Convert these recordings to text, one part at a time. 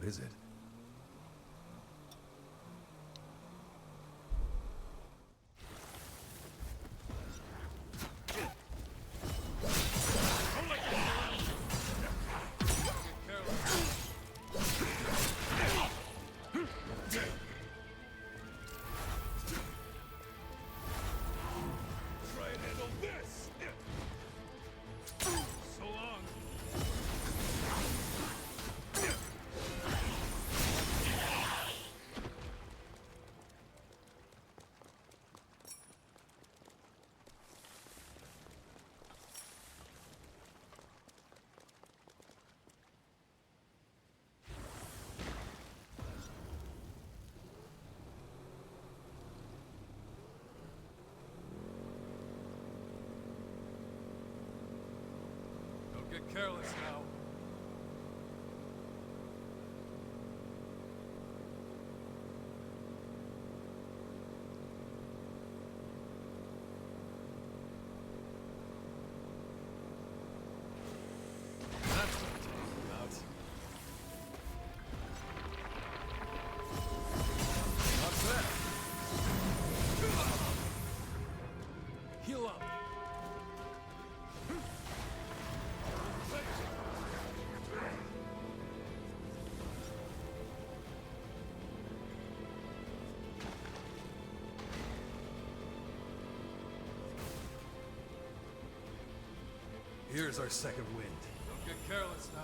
is it? Try and handle this! So long! Don't get careless now. That's what I'm talking about. Not bad. Heal up. Here's our second wind. Don't get careless now.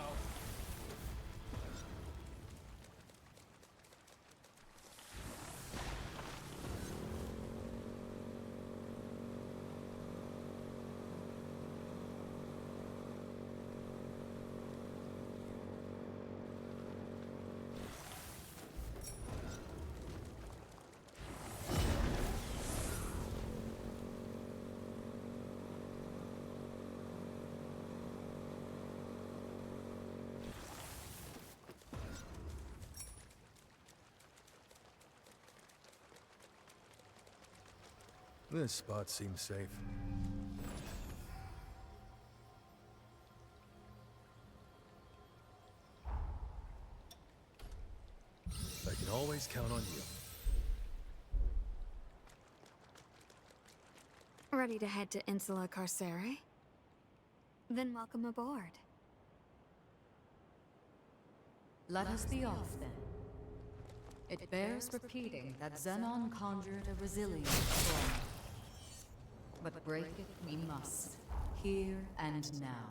This spot seems safe. I can always count on you. Ready to head to Insula Carcere? Then welcome aboard. Let us be off, then. It bears repeating that Zenon conjured a resilient storm. But break it we must, here and now.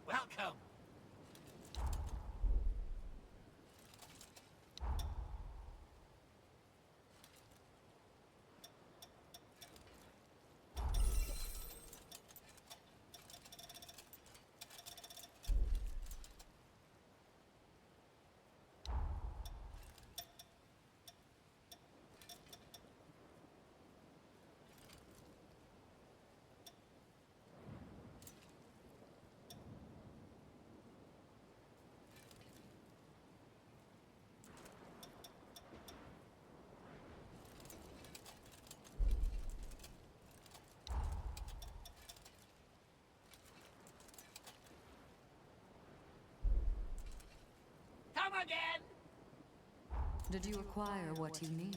Welcome! Come again! Did you acquire what you need?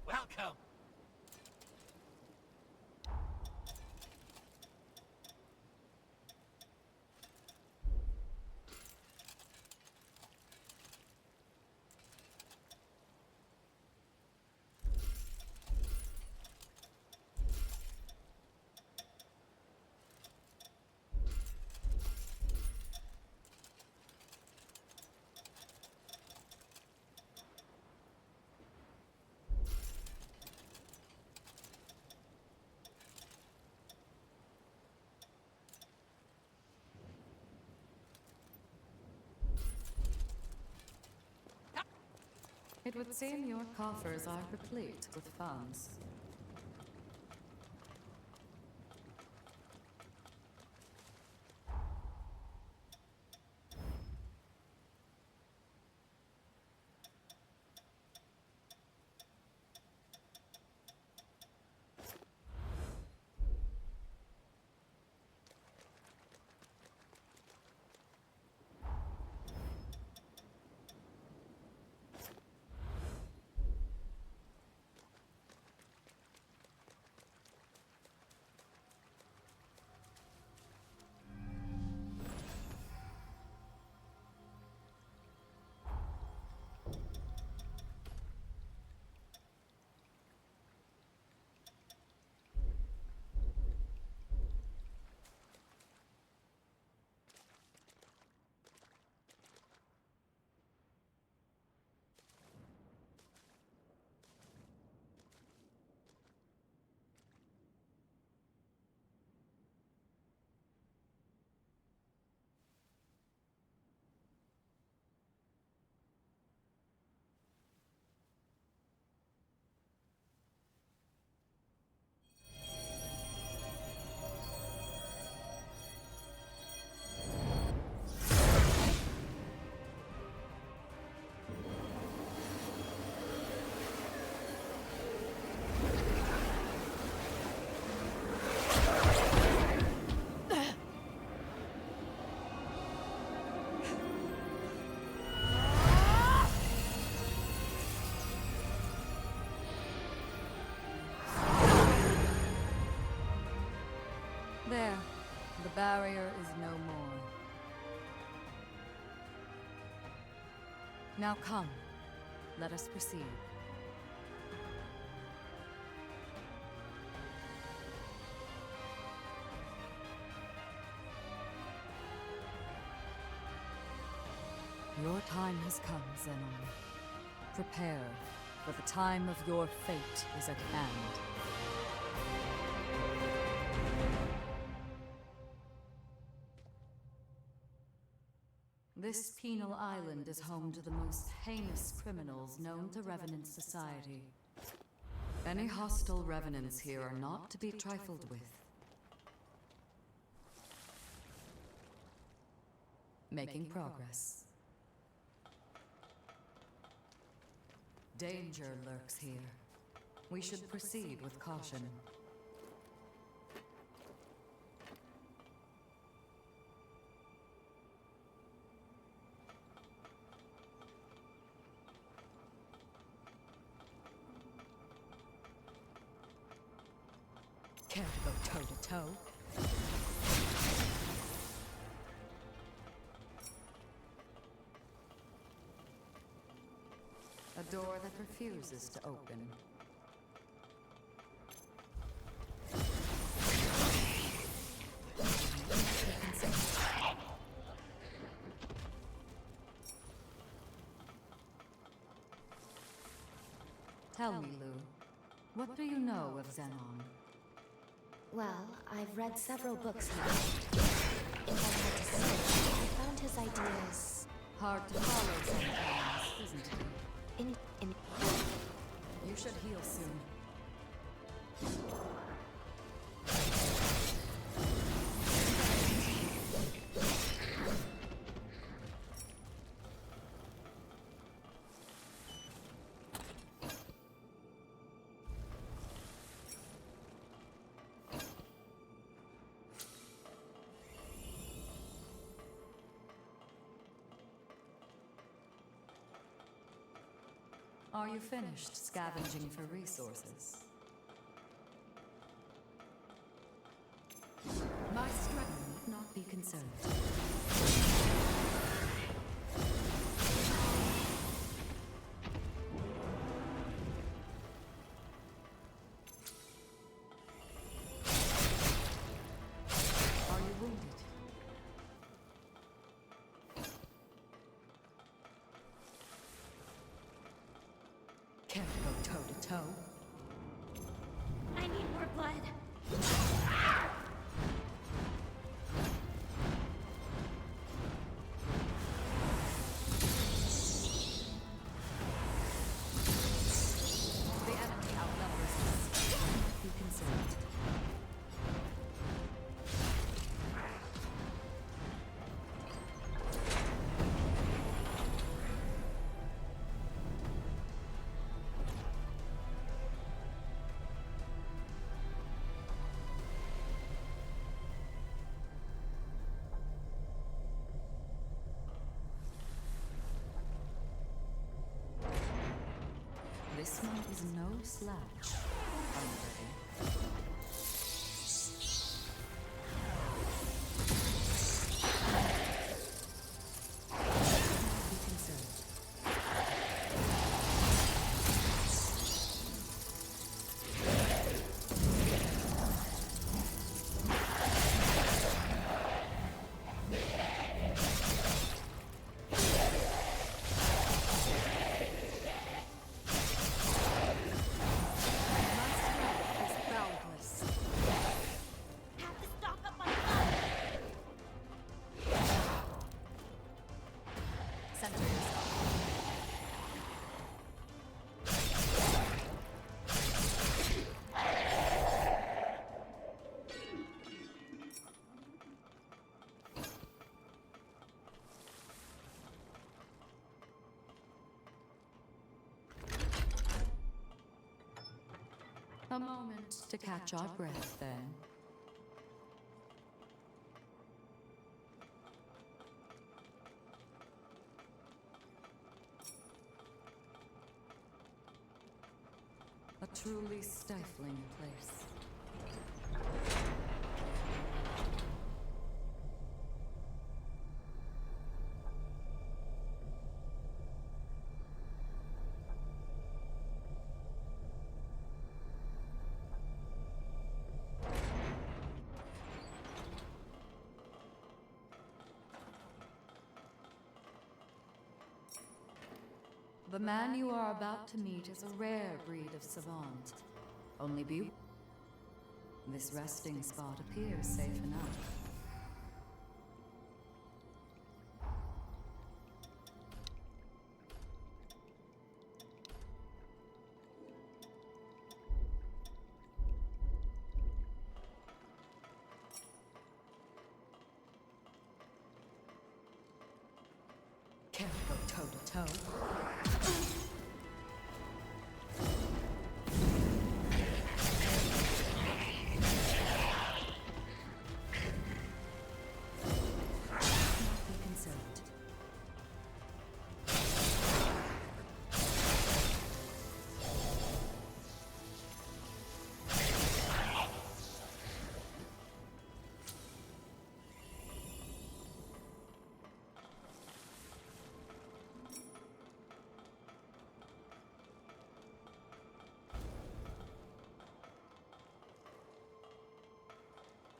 Welcome! It would seem your coffers are replete with funds. There, the barrier is no more. Now come, let us proceed. Your time has come, Zenon. Prepare, for the time of your fate is at hand. This penal island is home to the most heinous criminals known to Revenant society. Any hostile revenants here are not to be trifled with. Making progress. Danger lurks here. We should proceed with caution. Care to go toe-to-toe? A door that refuses to open. Tell me, Lou, what do you know of Zenon? Well, I've read several books now. If I had to say, I found his ideas Hard to follow sometimes, isn't it? in You should heal soon. Are you finished scavenging for resources? My struggle need not be concerned. Are you wounded? Can't go toe-to-toe. I need more blood. This one is no slouch. I'm ready. Be concerned. Have to stock up on blood. Center yourself. A moment to catch our breath, then. A truly stifling place. The man you are about to meet is a rare breed of savant. Only be... This resting spot appears safe enough. Can't go toe-to-toe. Be concerned.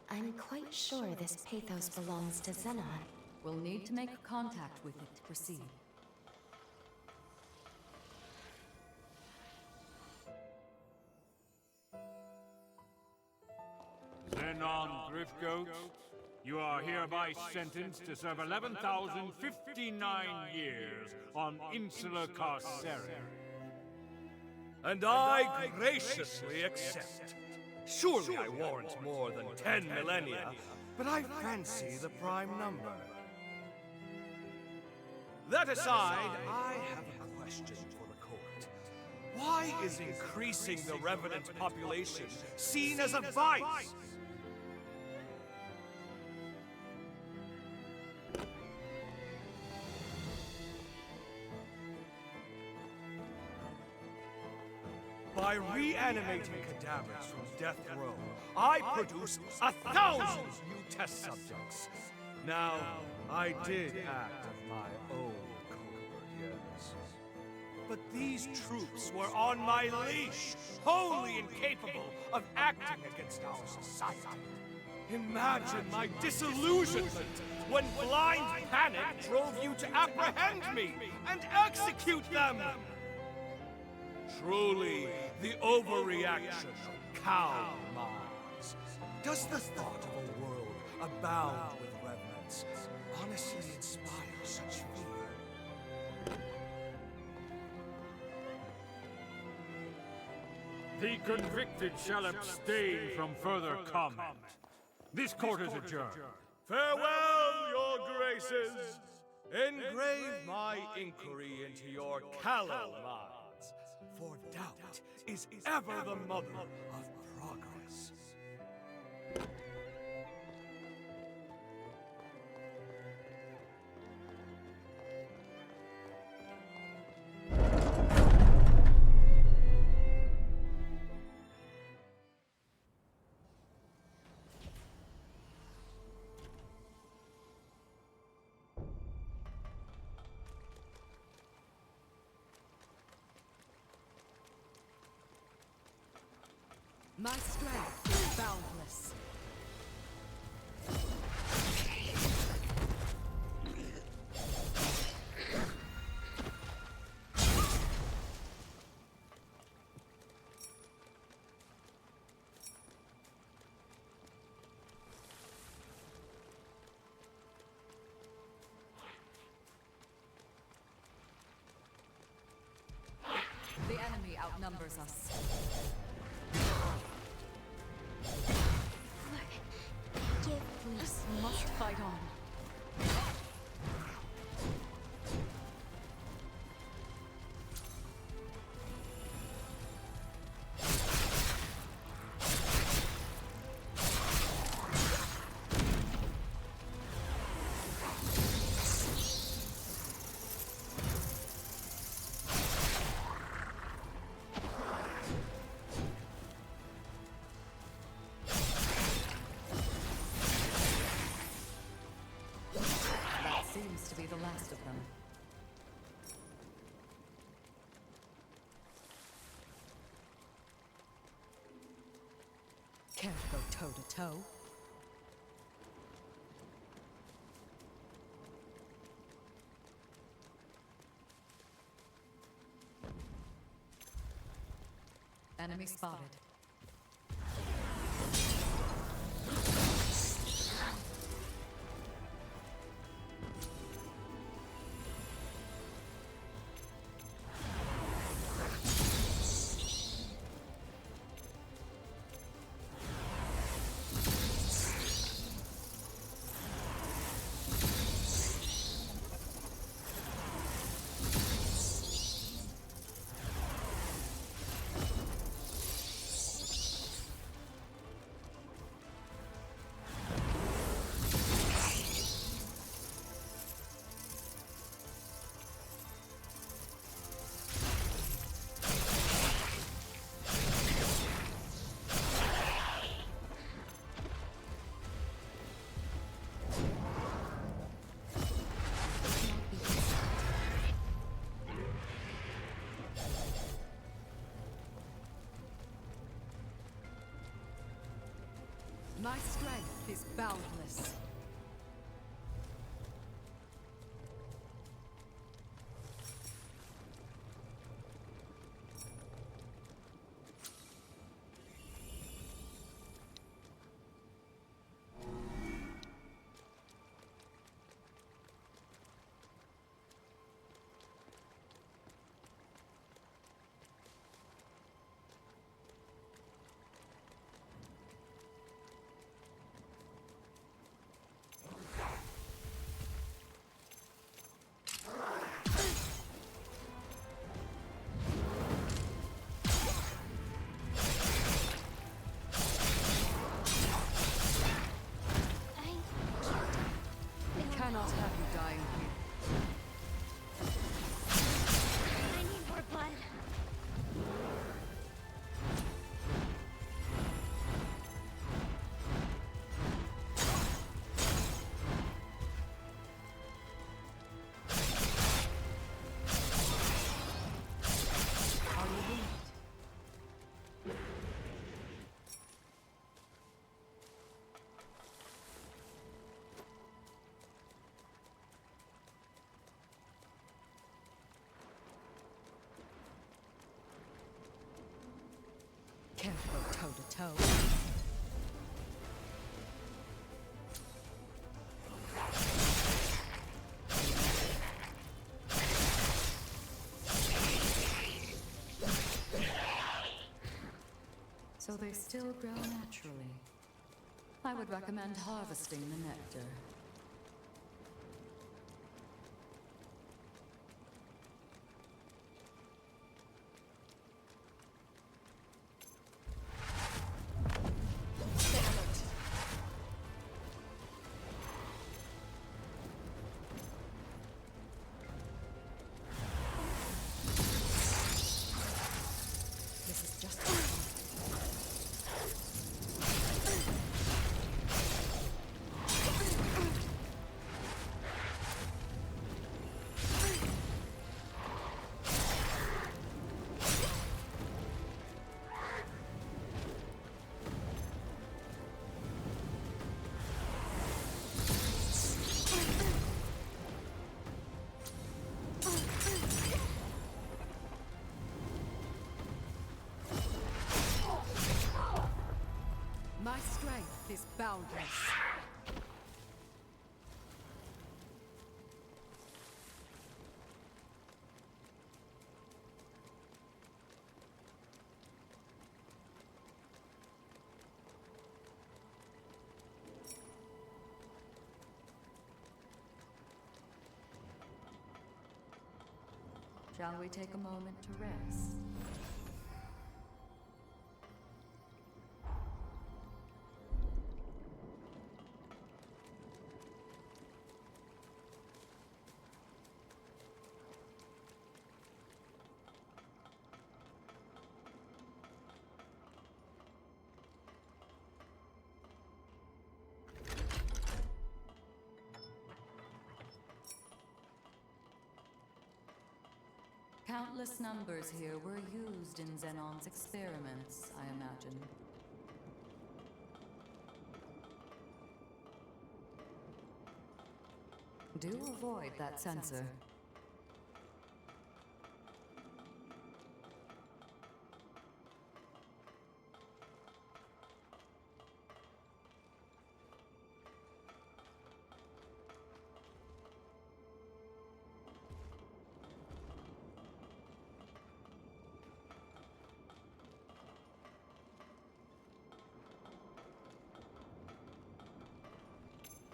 I'm quite sure this pathos belongs to Zenon. We'll need to make contact with it to proceed. Zenon Driftgoat, you are hereby sentenced to serve 11,059 years on Insular Carceri. And I graciously accept. Surely I warrant more than 10 millennia, but I fancy the prime number. That aside, I have a question for the court. Why is increasing the revenant population seen as a vice? By reanimating cadavers from death row, I produce 1,000 new test subjects. Now, I did act of my own accord, yes. But these troops were on my leash, wholly incapable of acting against our society. Imagine my disillusionment when blind panic drove you to apprehend me and execute them! Truly, the overreaction of cow minds. Does the thought of a world abound with reverence honestly inspire such fear? The convicted shall abstain from further comment. This court is adjourned. Farewell, your graces! Engrave my inquiry into your callow minds, for doubt is ever the mother of progress. My strength is boundless. The enemy outnumbers us. Give, We please. must fight on. That seems to be the last of them. Care to go toe to toe? Enemy spotted. My strength is boundless. Cannot have you dying here. I need more blood. Are you wounded? Care to go toe to toe? So they still grow naturally. I would recommend harvesting the nectar. This is just is boundless. Shall we take a moment to rest? Countless numbers here were used in Zenon's experiments, I imagine. Do avoid that sensor.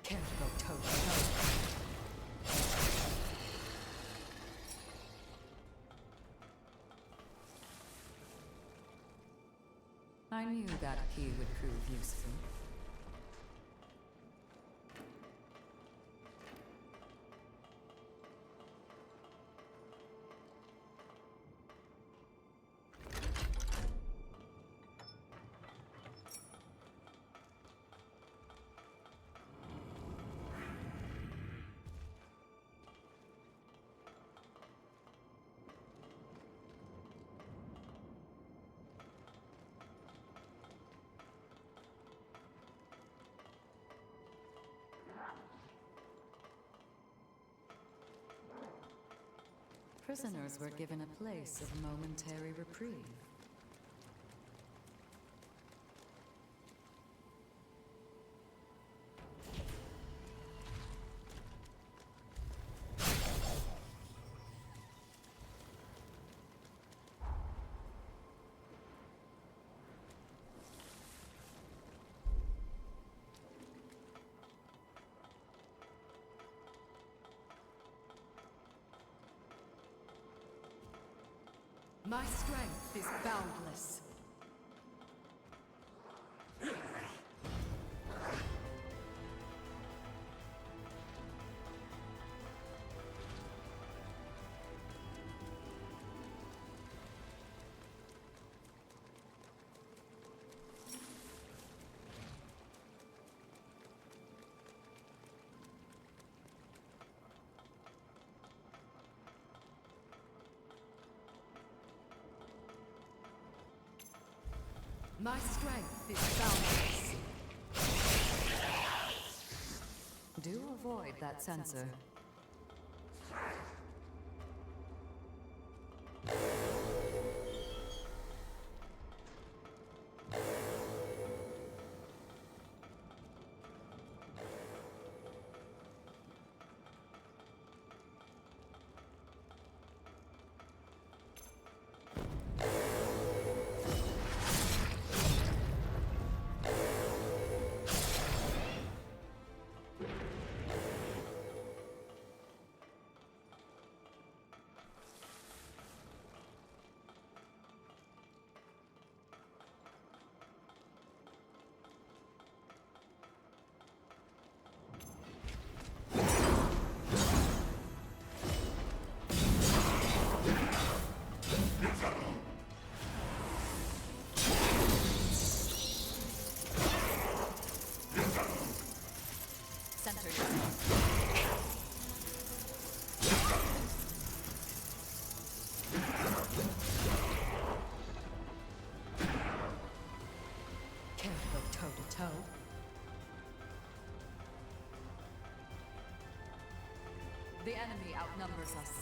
Care to go toe-to-toe? I knew that key would prove useful. Prisoners were given a place of momentary reprieve. My strength is boundless. My strength is boundless. Do avoid that sensor. Center yourself. Care to go toe-to-toe? The enemy outnumbers us.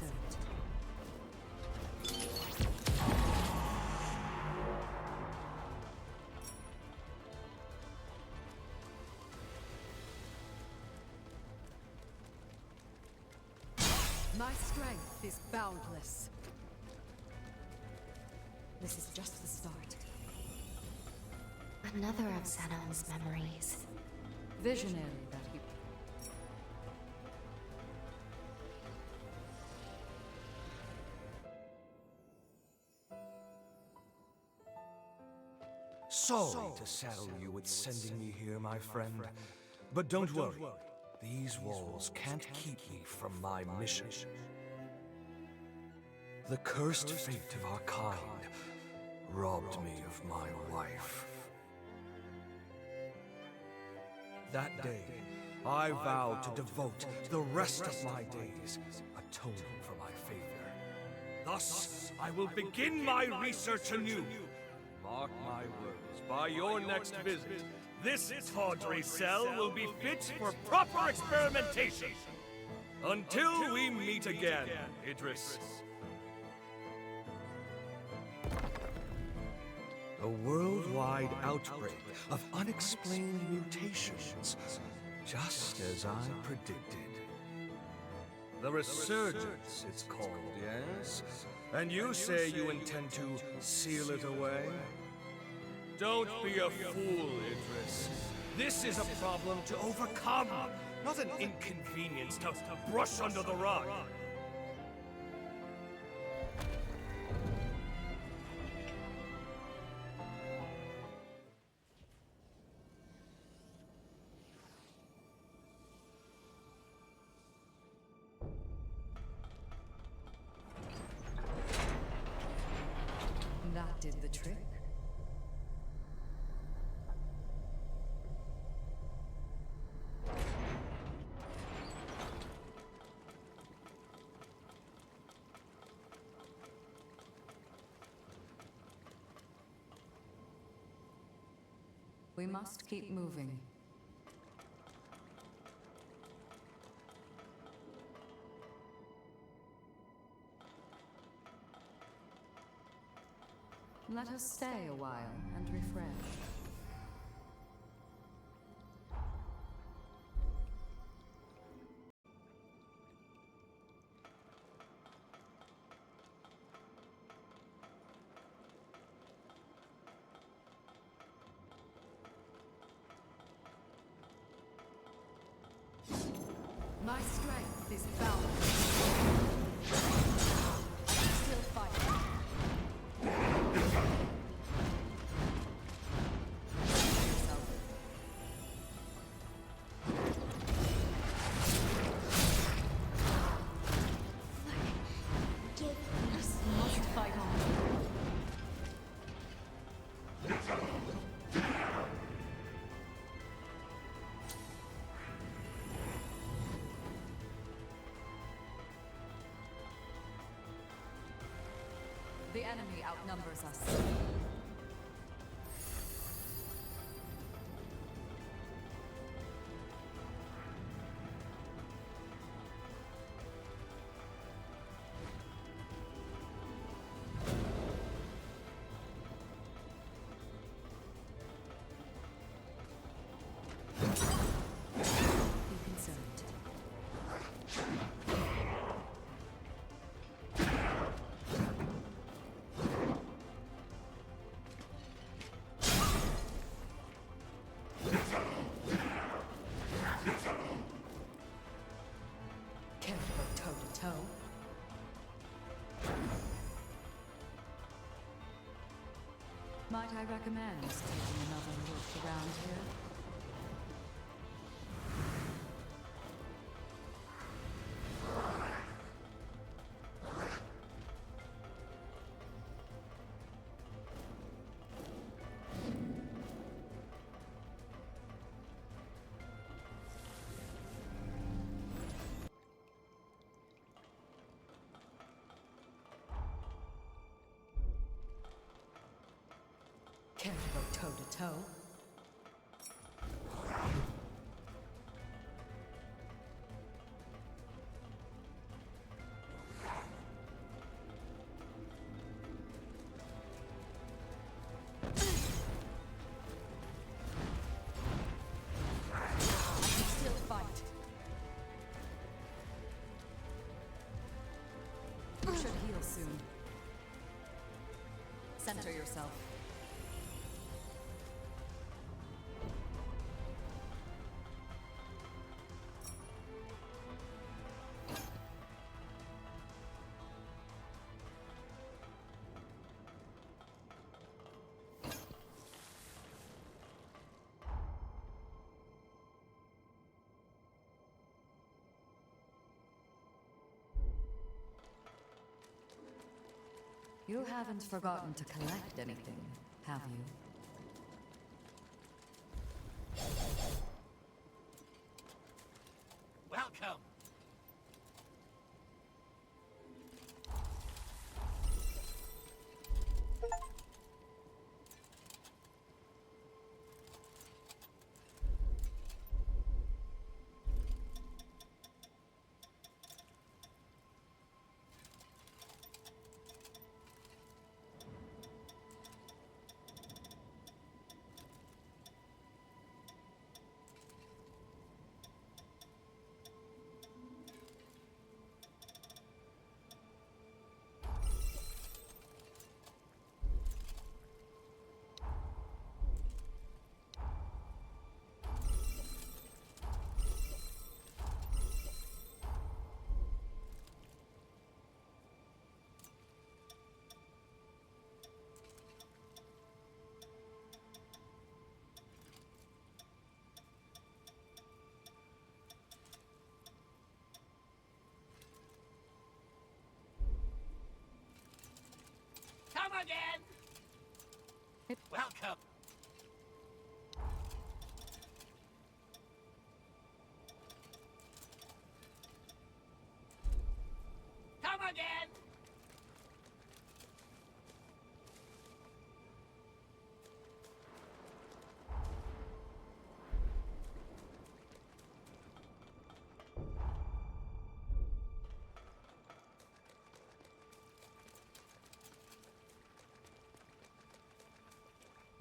concerned. My strength is boundless. This is just the start. Another of Zenon's memories. Visionary that he... Sorry to saddle you with sending me here, my friend. But don't worry. These walls can't keep me from my mission. The cursed fate of our kind robbed me of my wife. That day, I vowed to devote the rest of my days atoning for my failure. Thus, I will begin my research anew. Mark my words, by your next visit, this tawdry cell will be fit for proper experimentation. Until we meet again, Idris. A worldwide outbreak of unexplained mutations, just as I predicted. The resurgence, it's called, yes? And you say you intend to seal it away? Don't be a fool, Idris. This is a problem to overcome, not an inconvenience to brush under the rug. That did the trick. We must keep moving. Let us stay a while and refresh. My strength is boundless. Still fighting. Must fight on. The enemy outnumbers us. Be concerned. Can't go toe to toe. Might I recommend taking another look around here? Can't go toe to toe. soon. Center yourself. You haven't forgotten to collect anything, have you? Welcome. Come again. Welcome. Come again.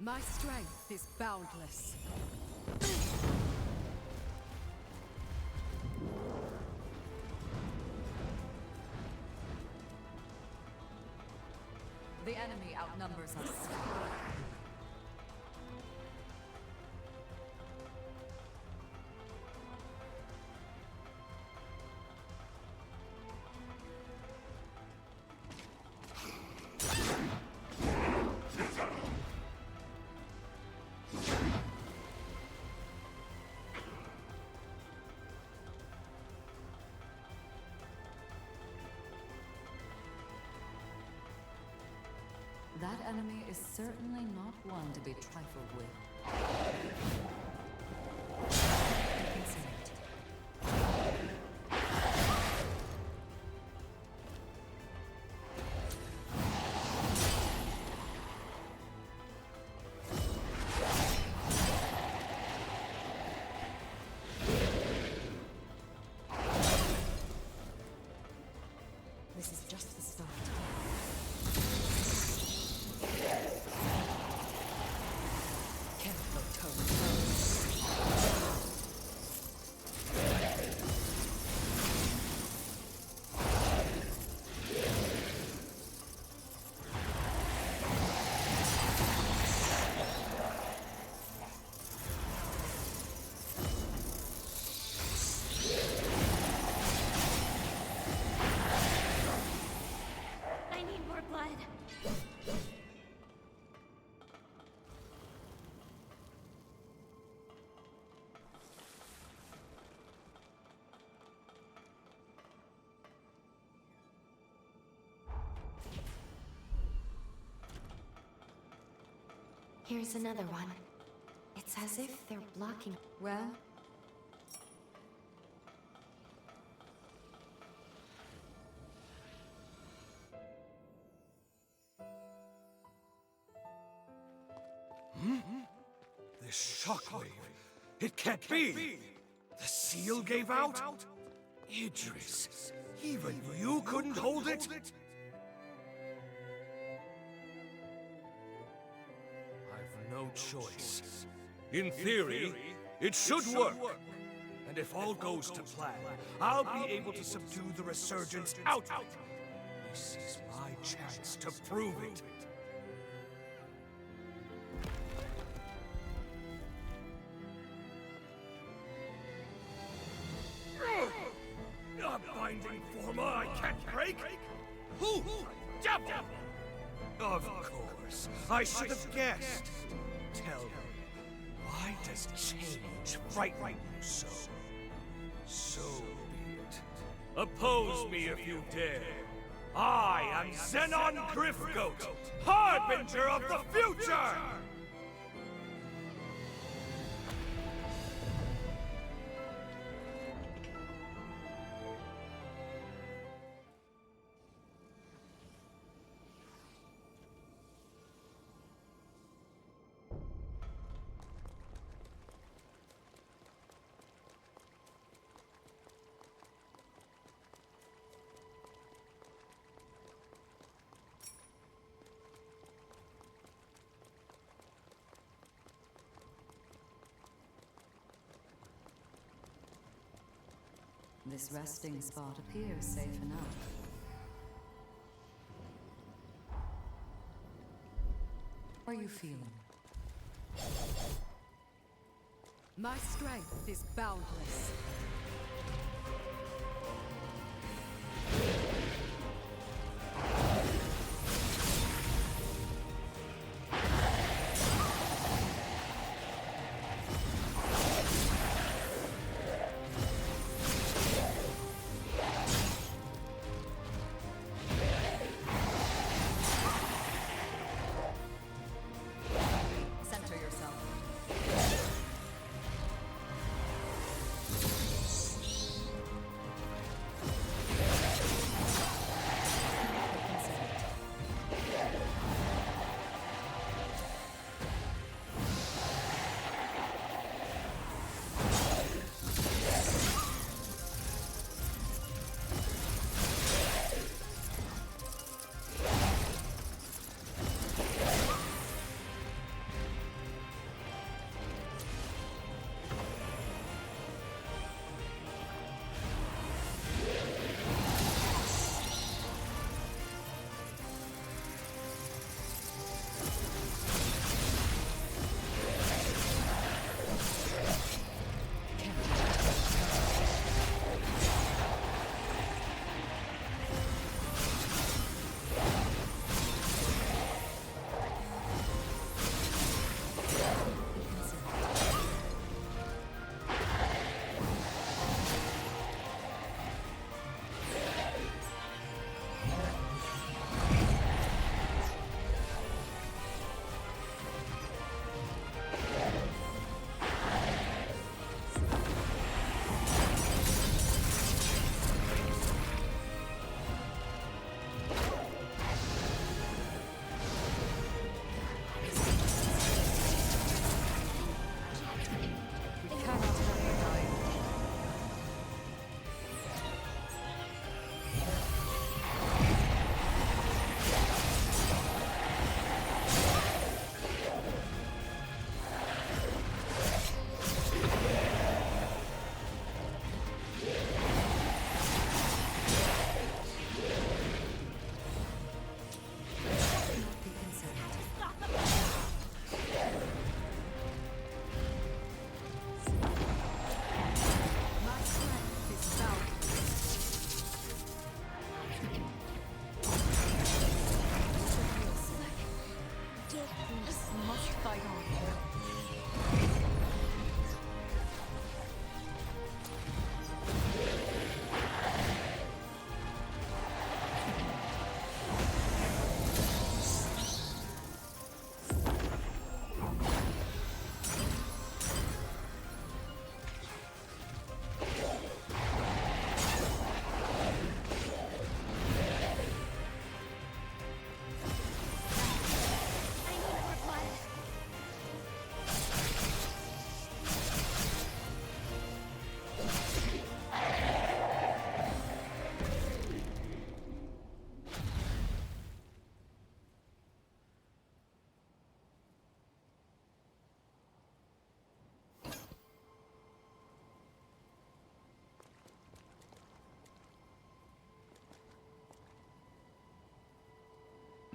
My strength is boundless. The enemy outnumbers us. That enemy is certainly not one to be trifled with. This is just the start. I need more blood. Here's another one. It's as if they're blocking. Well, This shockwave. It can't be! The seal gave out? Idris, even you couldn't hold it? I've no choice. In theory, it should work. And if all goes to plan, I'll be able to subdue the resurgence out. This is my chance to prove it. A binding forma I can't break? Who? Devil! Of course. I should have guessed. Tell me, why does change frighten you so? So be it. Oppose me if you dare. I am Zenon Griffgoat, Harbinger of the Future! This resting spot appears safe enough. How are you feeling? My strength is boundless. Center yourself.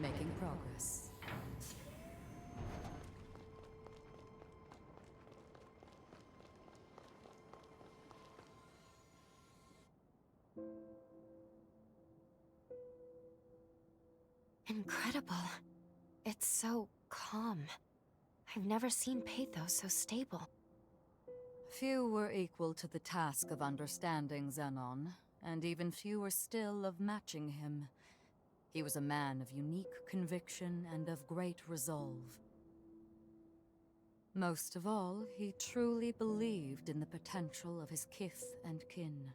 Making progress. Incredible. It's so calm. I've never seen Pathos so stable. Few were equal to the task of understanding Zenon, and even fewer still of matching him. He was a man of unique conviction and of great resolve. Most of all, he truly believed in the potential of his kith and kin.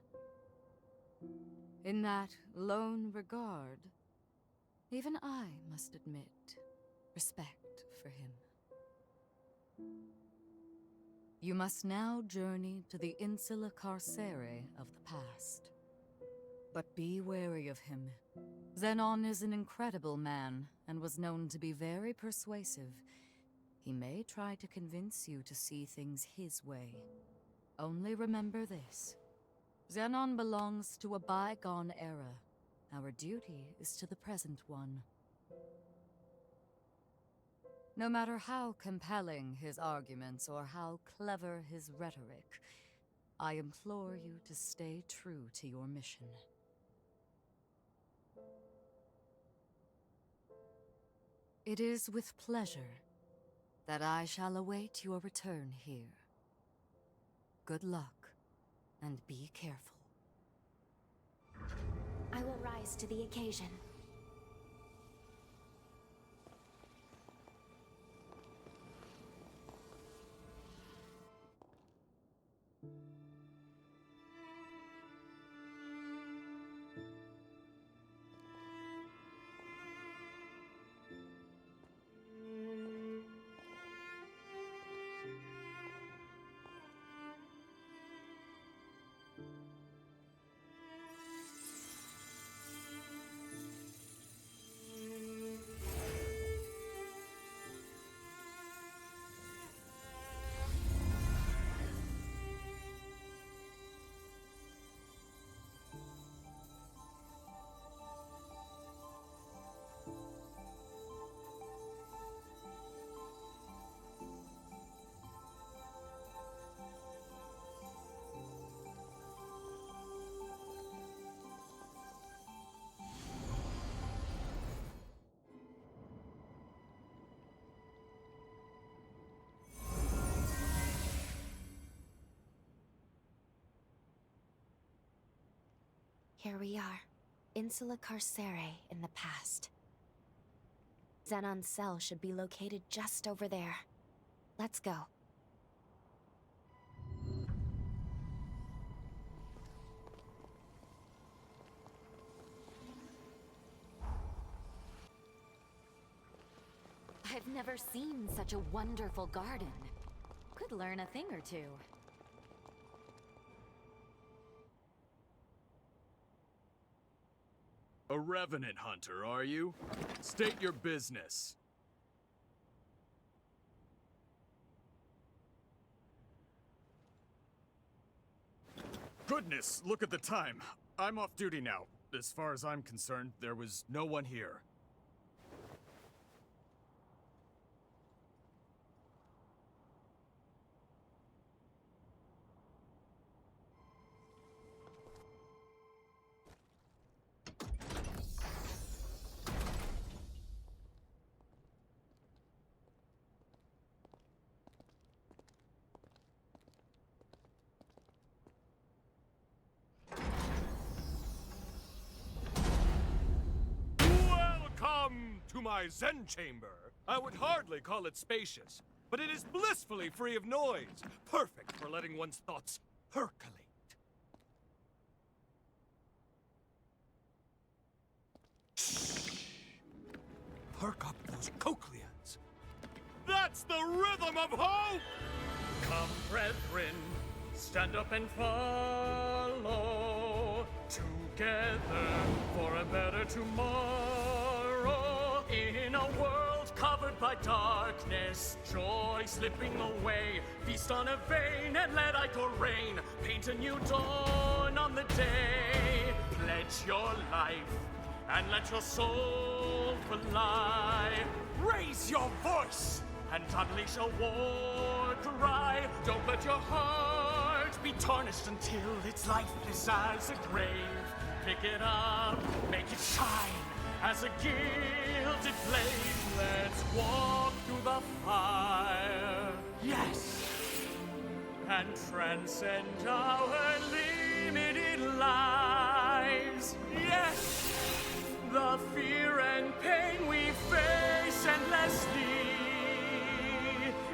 In that lone regard, even I must admit respect for him. You must now journey to the Insula Carcere of the past. But be wary of him. Zenon is an incredible man, and was known to be very persuasive. He may try to convince you to see things his way. Only remember this. Zenon belongs to a bygone era. Our duty is to the present one. No matter how compelling his arguments or how clever his rhetoric, I implore you to stay true to your mission. It is with pleasure that I shall await your return here. Good luck, and be careful. I will rise to the occasion. Here we are, Insula Carcere in the past. Zenon's cell should be located just over there. Let's go. I've never seen such a wonderful garden. Could learn a thing or two. A revenant hunter, are you? State your business. Goodness, look at the time. I'm off duty now. As far as I'm concerned, there was no one here. Welcome to my Zen chamber. I would hardly call it spacious, but it is blissfully free of noise, perfect for letting one's thoughts percolate. Shh. Perk up those cochleans. That's the rhythm of hope! Come, brethren, stand up and follow together for a better tomorrow. In a world covered by darkness, joy slipping away. Feast on a vein and let Ichor reign. Paint a new dawn on the day. Pledge your life and let your soul fly. Raise your voice and unleash a war cry. Don't let your heart be tarnished until its lifeless as a grave. Pick it up, make it shine as a gilded flame. Let's walk through the fire. Yes! And transcend our limited lives. Yes! The fear and pain we face endlessly.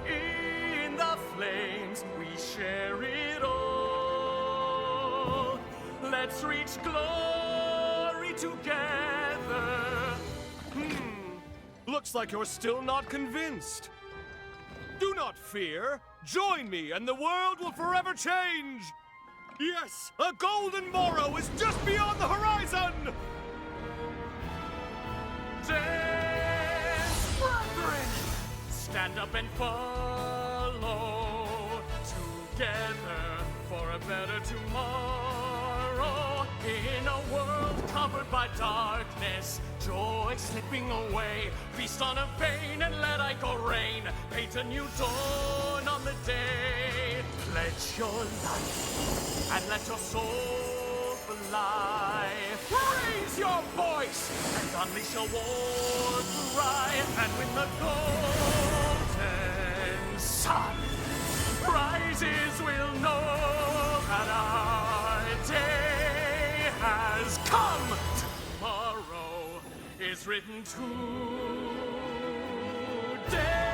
In the flames, we share it all. Let's reach glory together. Looks like you're still not convinced. Do not fear. Join me and the world will forever change. Yes, a golden morrow is just beyond the horizon. Dance, brethren! Stand up and follow together for a better tomorrow. In a world covered by darkness, joy slipping away. Feast on a vein and let Ico reign. Paint a new dawn on the day. Pledge your life and let your soul fly. Raise your voice and unleash a war cry. And when the golden sun rises, we'll know that our day has come. Tomorrow is written today.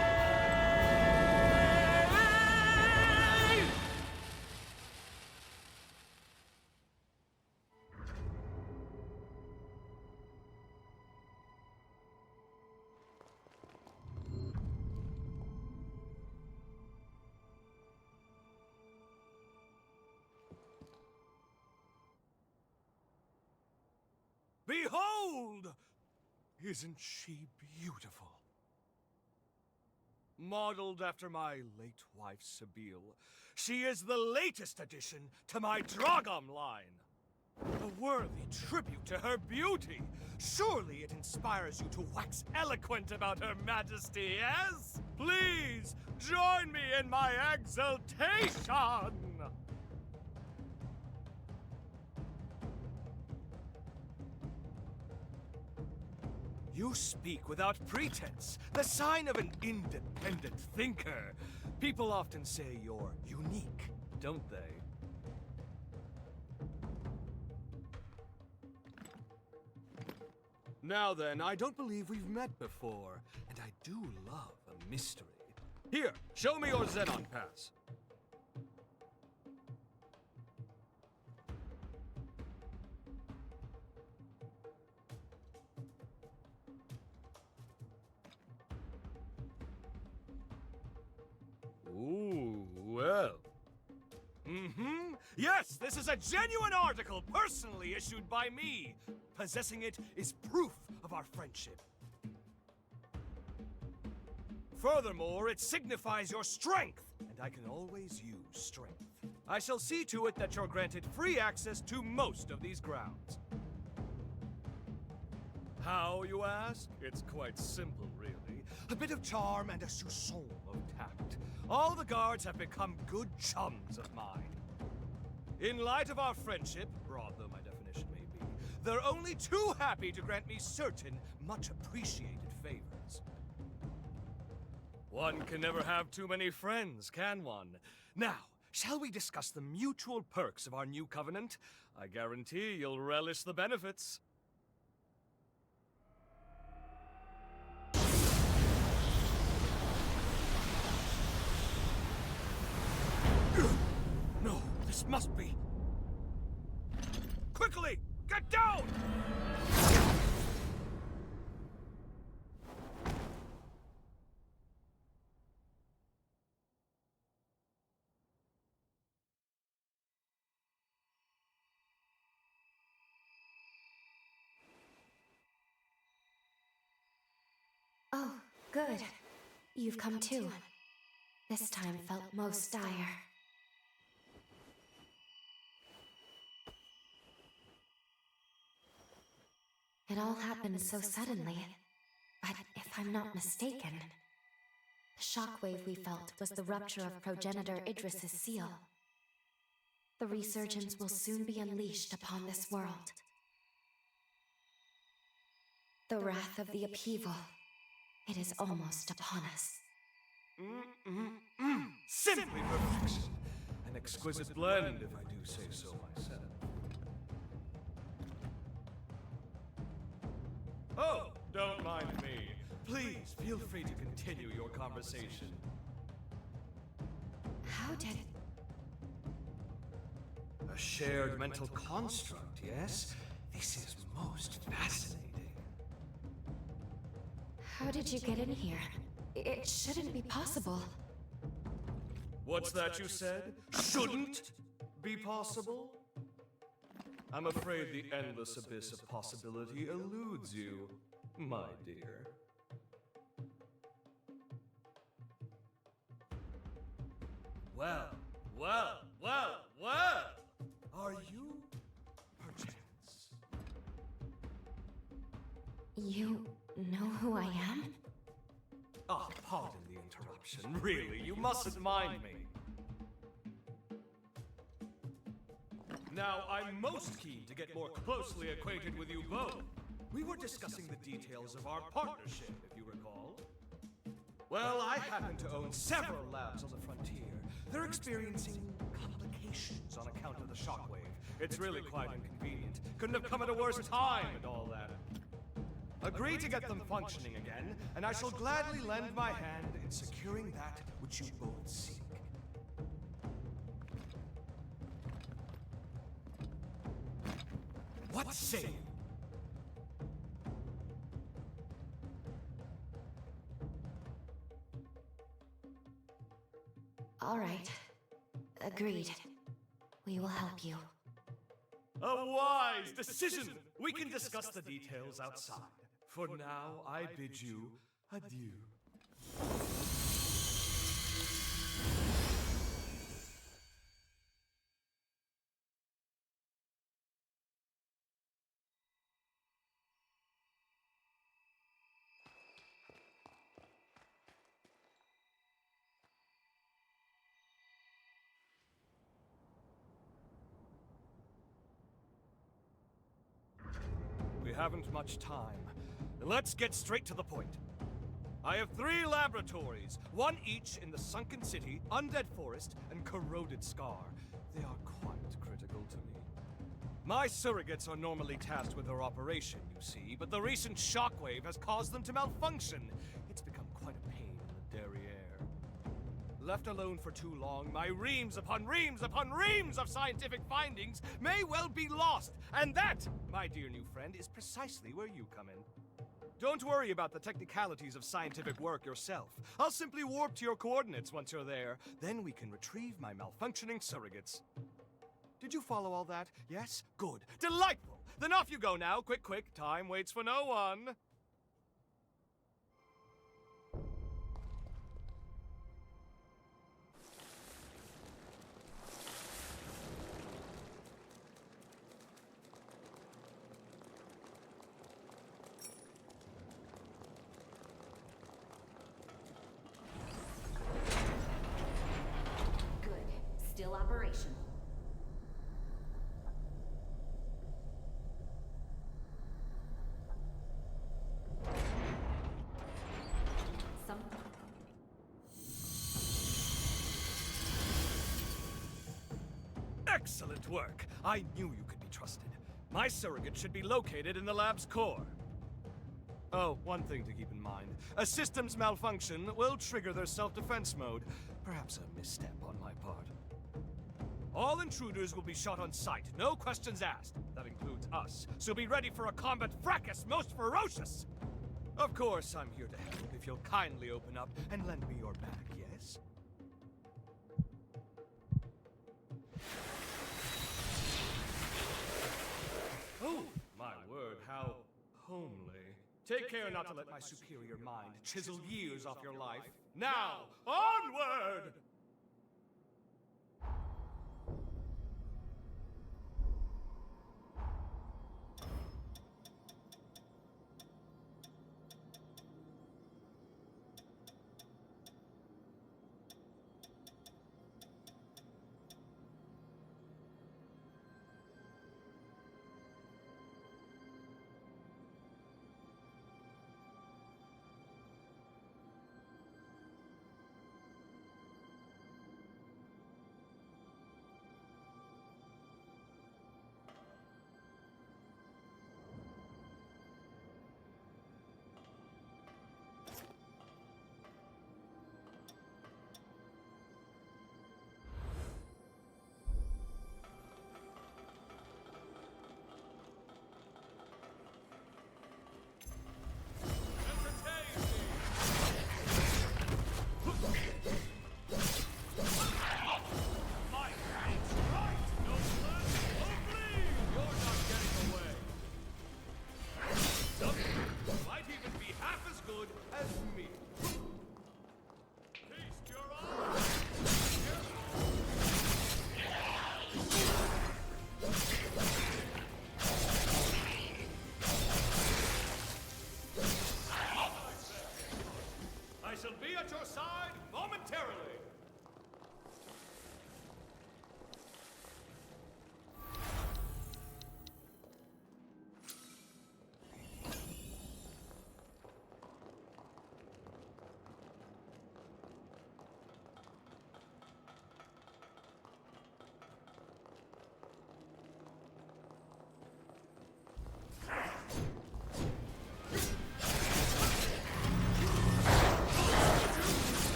Behold! Isn't she beautiful? Modeled after my late wife, Sabine, she is the latest addition to my Dragom line. A worthy tribute to her beauty. Surely it inspires you to wax eloquent about her majesty, yes? Please, join me in my exultation! You speak without pretense, the sign of an independent thinker. People often say you're unique, don't they? Now then, I don't believe we've met before, and I do love a mystery. Here, show me your Zenon pass. Ooh, well. Yes, this is a genuine article personally issued by me. Possessing it is proof of our friendship. Furthermore, it signifies your strength, and I can always use strength. I shall see to it that you're granted free access to most of these grounds. How, you ask? It's quite simple, really. A bit of charm and a soupçon of tact. All the guards have become good chums of mine. In light of our friendship, broad though my definition may be, they're only too happy to grant me certain, much appreciated favors. One can never have too many friends, can one? Now, shall we discuss the mutual perks of our new covenant? I guarantee you'll relish the benefits. No, this must be. Quickly, get down! Oh, good. You've come too. This time felt most dire. It all happened so suddenly. But if I'm not mistaken, the shockwave we felt was the rupture of progenitor Idris's seal. The resurgence will soon be unleashed upon this world. The wrath of the upheaval. It is almost upon us. Simply perfection. An exquisite blend, if I do say so myself. Oh, don't mind me. Please, feel free to continue your conversation. How did... A shared mental construct, yes? This is most fascinating. How did you get in here? It shouldn't be possible. What's that you said? Shouldn't be possible? I'm afraid the endless abyss of possibility eludes you, my dear. Well, well, well, well! Are you, perchance? You know who I am? Ah, pardon the interruption. Really, you mustn't mind me. Now, I'm most keen to get more closely acquainted with you both. We were discussing the details of our partnership, if you recall. Well, I happen to own several labs on the frontier. They're experiencing complications on account of the shockwave. It's really quite inconvenient. Couldn't have come at a worse time and all that. Agree to get them functioning again, and I shall gladly lend my hand in securing that which you both seek. What say you? All right. Agreed. We will help you. A wise decision! We can discuss the details outside. For now, I bid you adieu. We haven't much time. Let's get straight to the point. I have 3 laboratories, one each in the Sunken City, Undead Forest, and Corroded Scar. They are quite critical to me. My surrogates are normally tasked with their operation, you see, but the recent shockwave has caused them to malfunction. It's become quite a pain in the derriere. Left alone for too long, my reams upon reams upon reams of scientific findings may well be lost. And that, my dear new friend, is precisely where you come in. Don't worry about the technicalities of scientific work yourself. I'll simply warp to your coordinates once you're there. Then we can retrieve my malfunctioning surrogates. Did you follow all that? Yes? Good. Delightful! Then off you go now. Quick, quick. Time waits for no one. Good. Still operational. Some... Excellent work! I knew you could be trusted. My surrogate should be located in the lab's core. Oh, one thing to keep in mind. A system's malfunction will trigger their self-defense mode. Perhaps a misstep on my part. All intruders will be shot on sight, no questions asked. That includes us. So be ready for a combat fracas most ferocious! Of course, I'm here to help if you'll kindly open up and lend me your back, yes? Oh, my word, how homely. Take care not to let my superior mind chisel years off your life. Now, onward!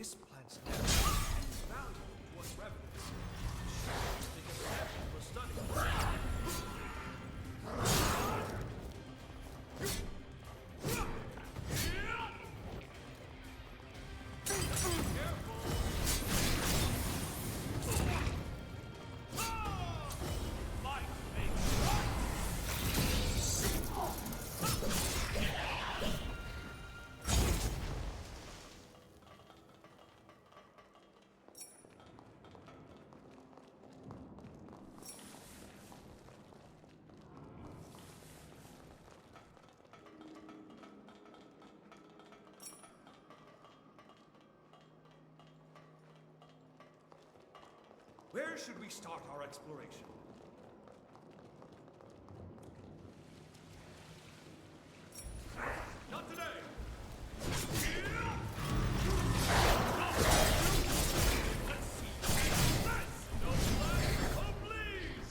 This plant's depth is valuable to us revenants. Take a sample for study. Where should we start our exploration? Not today! Let's see. No blood, oh please!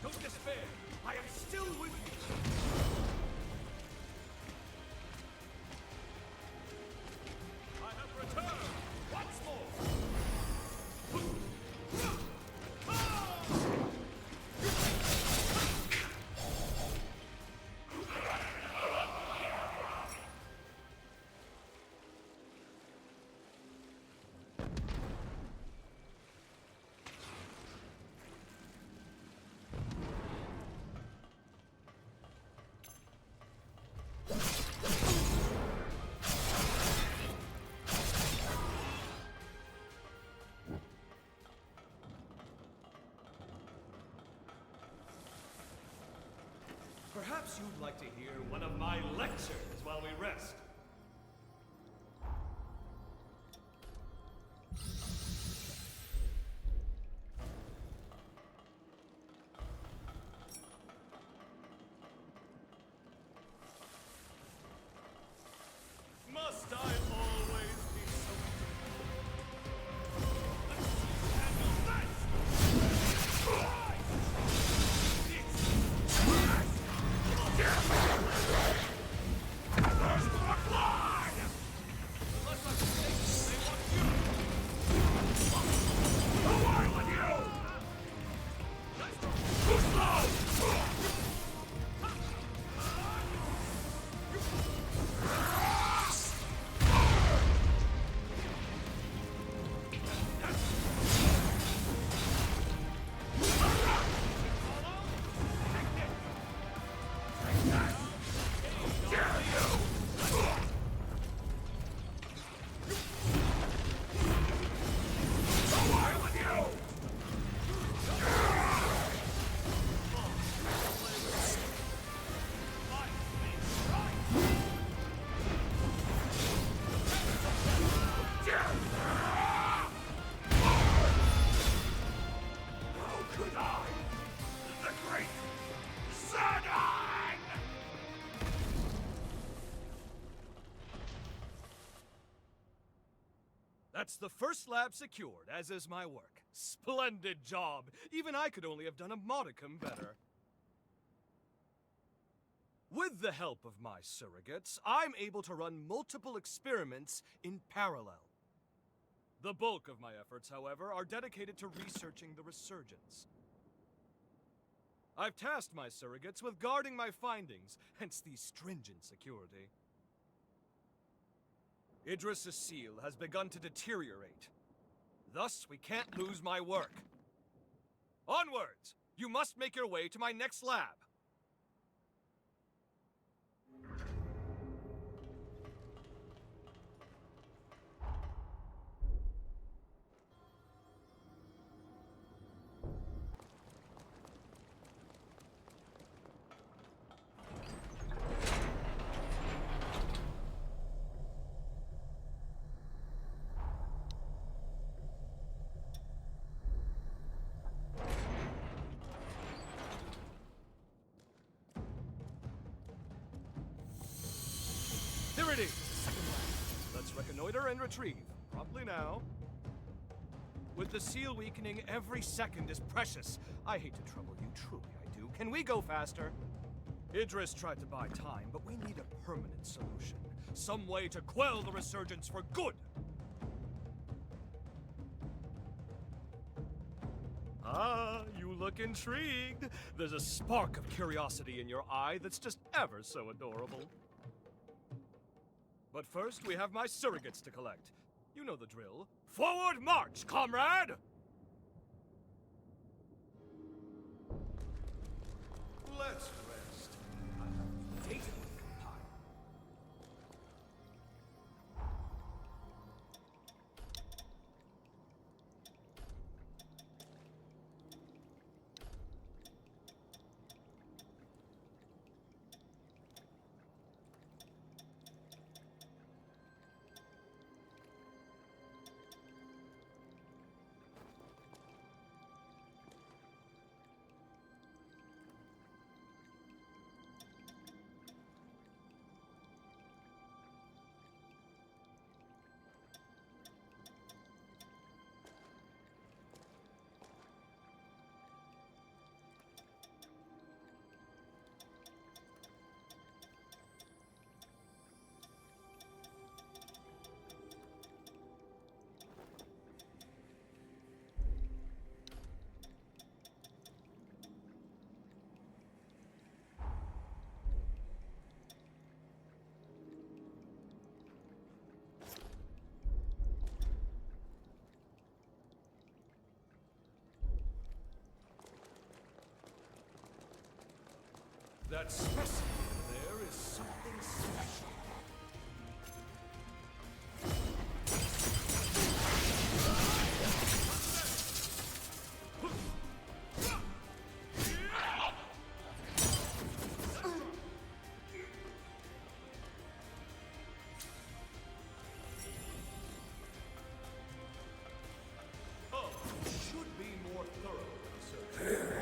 Don't despair! I am still with you! I have returned once more! Perhaps you'd like to hear one of my lectures while we rest. Must I always be so Let's see handle this! Unless I'm mistaken, they want you! Who are with you? Too slow! That's the first lab secured, as is my work. Splendid job! Even I could only have done a modicum better. With the help of my surrogates, I'm able to run multiple experiments in parallel. The bulk of my efforts, however, are dedicated to researching the resurgence. I've tasked my surrogates with guarding my findings, hence the stringent security. Idris' seal has begun to deteriorate. Thus, we can't lose my work. Onwards! You must make your way to my next lab. Here it is, second lab. Let's reconnoiter and retrieve. Promptly now. With the seal weakening, every second is precious. I hate to trouble you, truly I do. Can we go faster? Idris tried to buy time, but we need a permanent solution. Some way to quell the resurgence for good. Ah, you look intrigued. There's a spark of curiosity in your eye that's just ever so adorable. But first, we have my surrogates to collect. You know the drill. Forward march, comrade! Let's rest. I have data to compile. That specimen there is something special. Oh, should be more thorough than a surgeon.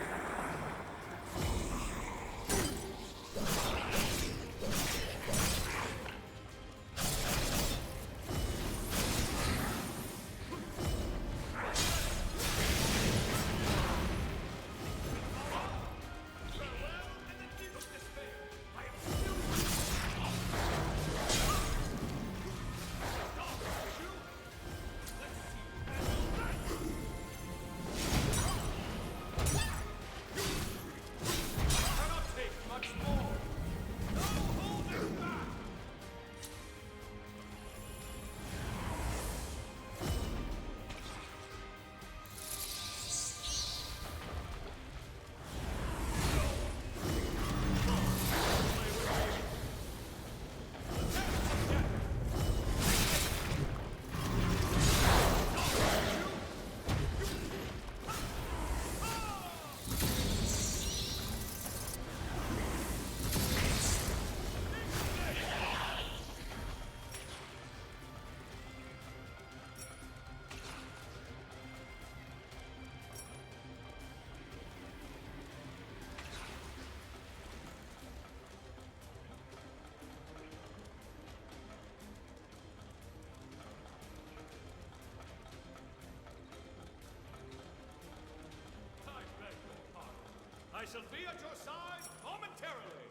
I shall be at your side momentarily.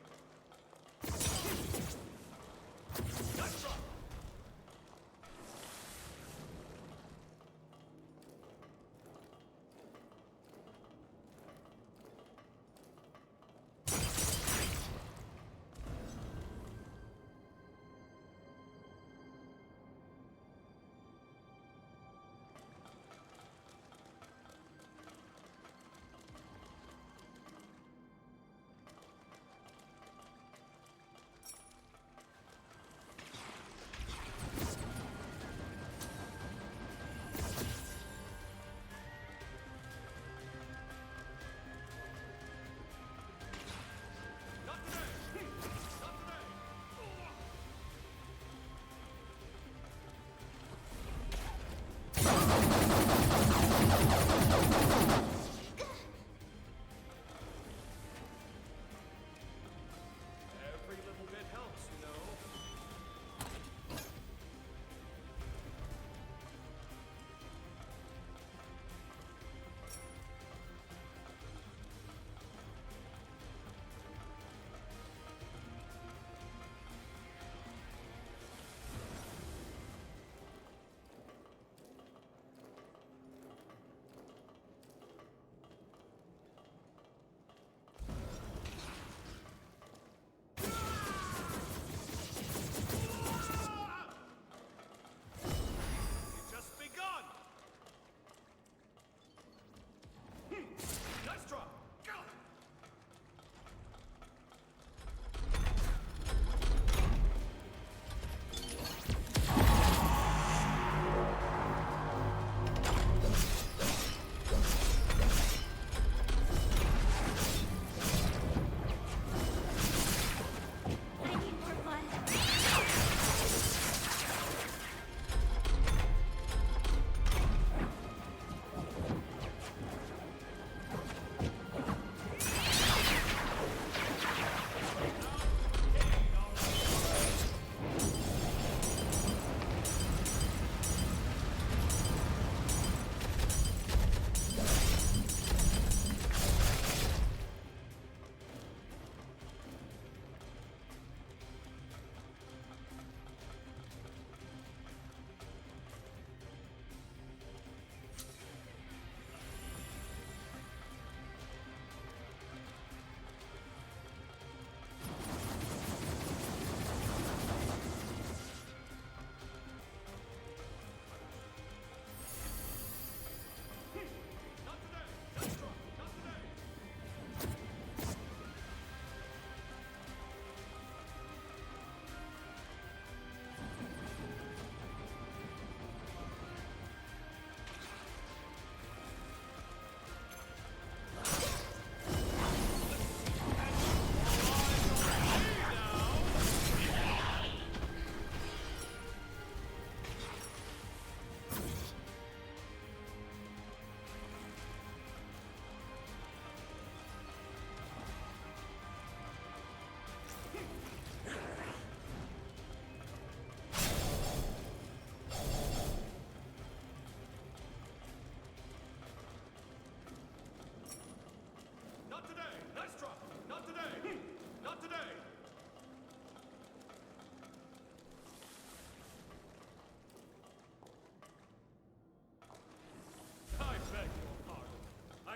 That's right.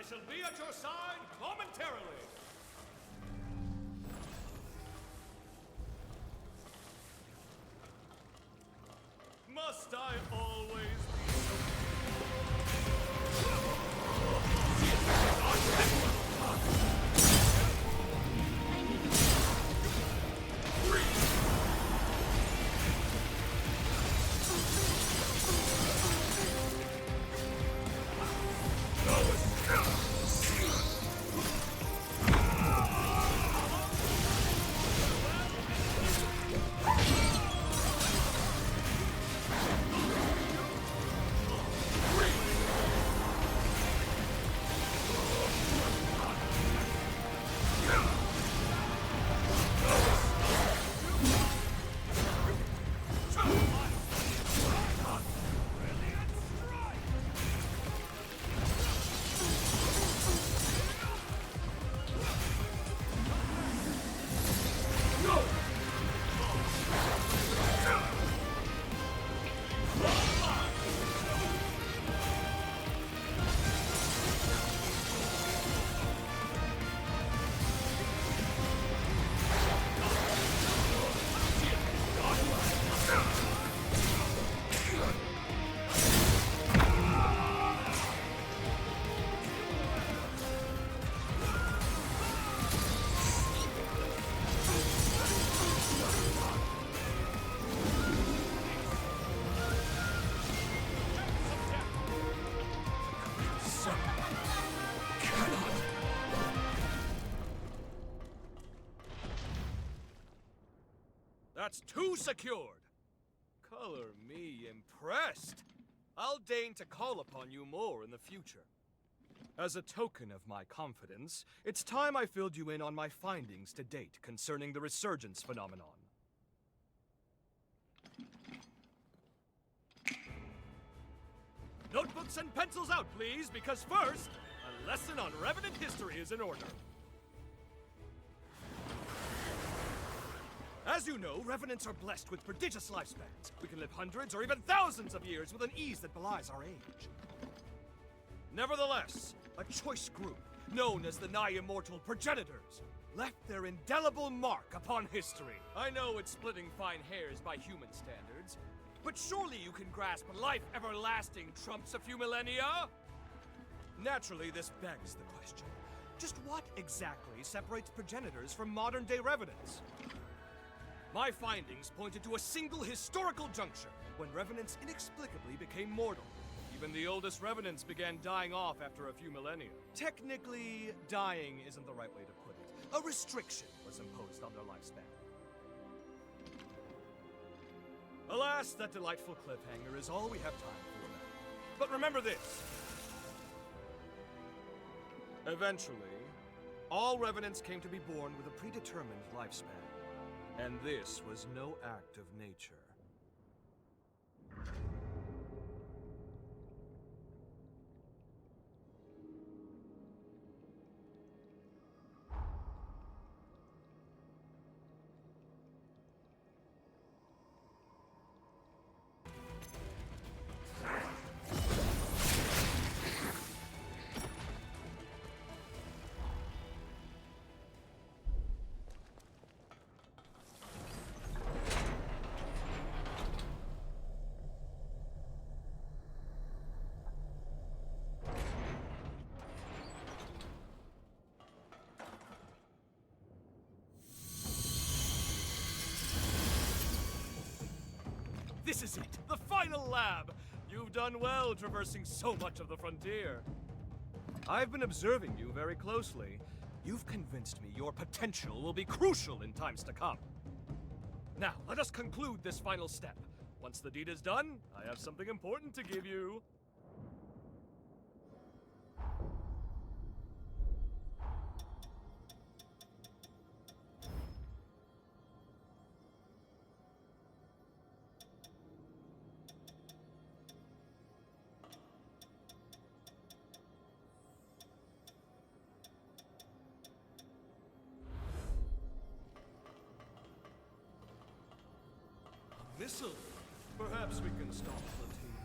shall be at your side momentarily. Must I always be so... That's two secured. Color me impressed. I'll deign to call upon you more in the future. As a token of my confidence, it's time I filled you in on my findings to date concerning the resurgence phenomenon. Notebooks and pencils out, please, because first, a lesson on Revenant history is in order. As you know, Revenants are blessed with prodigious lifespans. We can live hundreds or even thousands of years with an ease that belies our age. Nevertheless, a choice group, known as the nigh-immortal Progenitors, left their indelible mark upon history. I know it's splitting fine hairs by human standards, but surely you can grasp life everlasting trumps a few millennia? Naturally, this begs the question. Just what exactly separates Progenitors from modern-day Revenants? My findings pointed to a single historical juncture when Revenants inexplicably became mortal. Even the oldest Revenants began dying off after a few millennia. Technically, dying isn't the right way to put it. A restriction was imposed on their lifespan. Alas, that delightful cliffhanger is all we have time for now. But remember this. Eventually, all Revenants came to be born with a predetermined lifespan. And this was no act of nature. This is it, the final lab! You've done well traversing so much of the frontier. I've been observing you very closely. You've convinced me your potential will be crucial in times to come. Now, let us conclude this final step. Once the deed is done, I have something important to give you. Missile. Perhaps we can stop the team.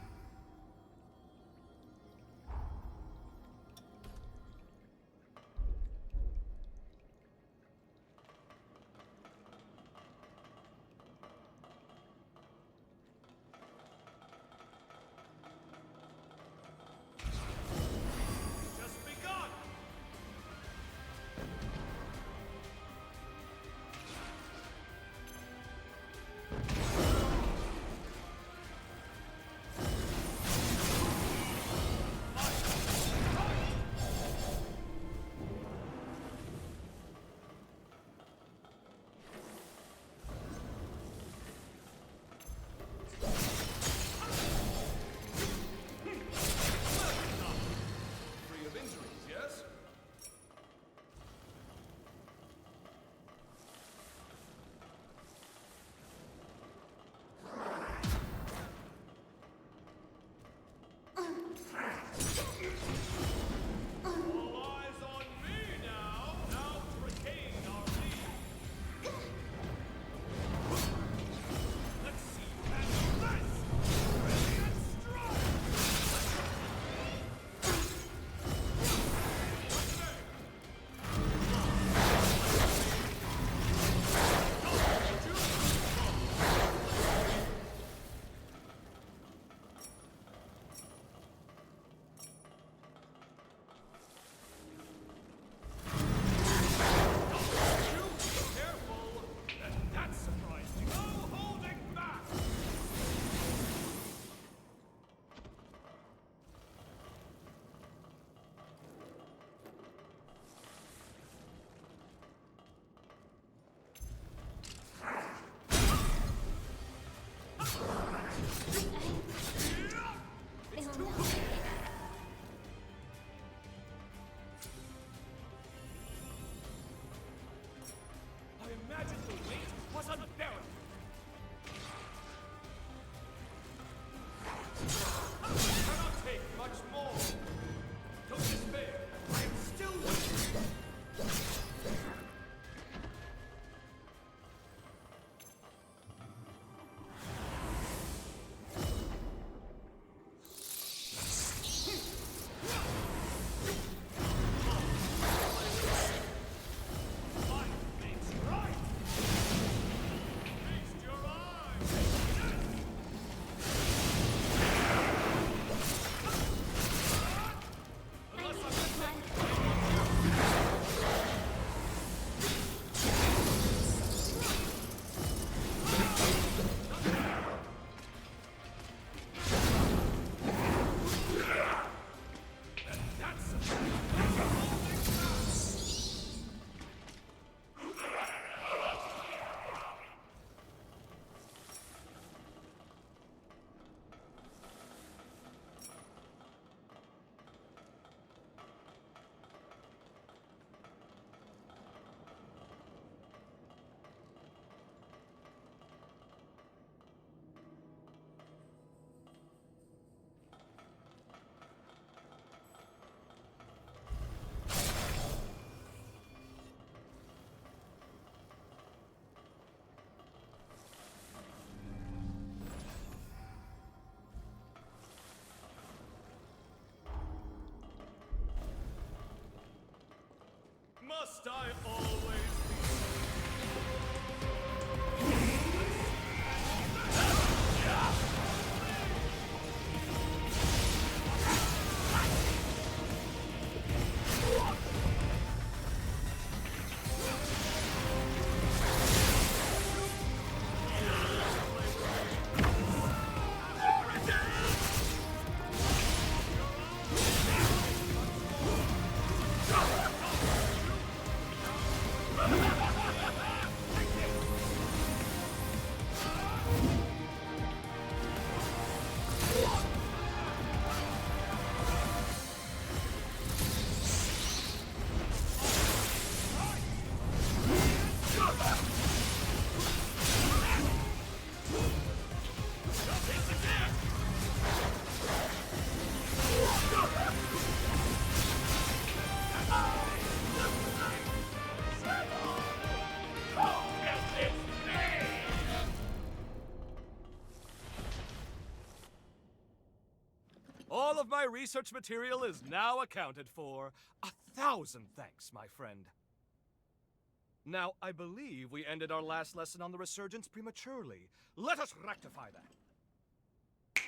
my research material is now accounted for. 1,000 thanks, my friend. Now, I believe we ended our last lesson on the resurgence prematurely. Let us rectify that.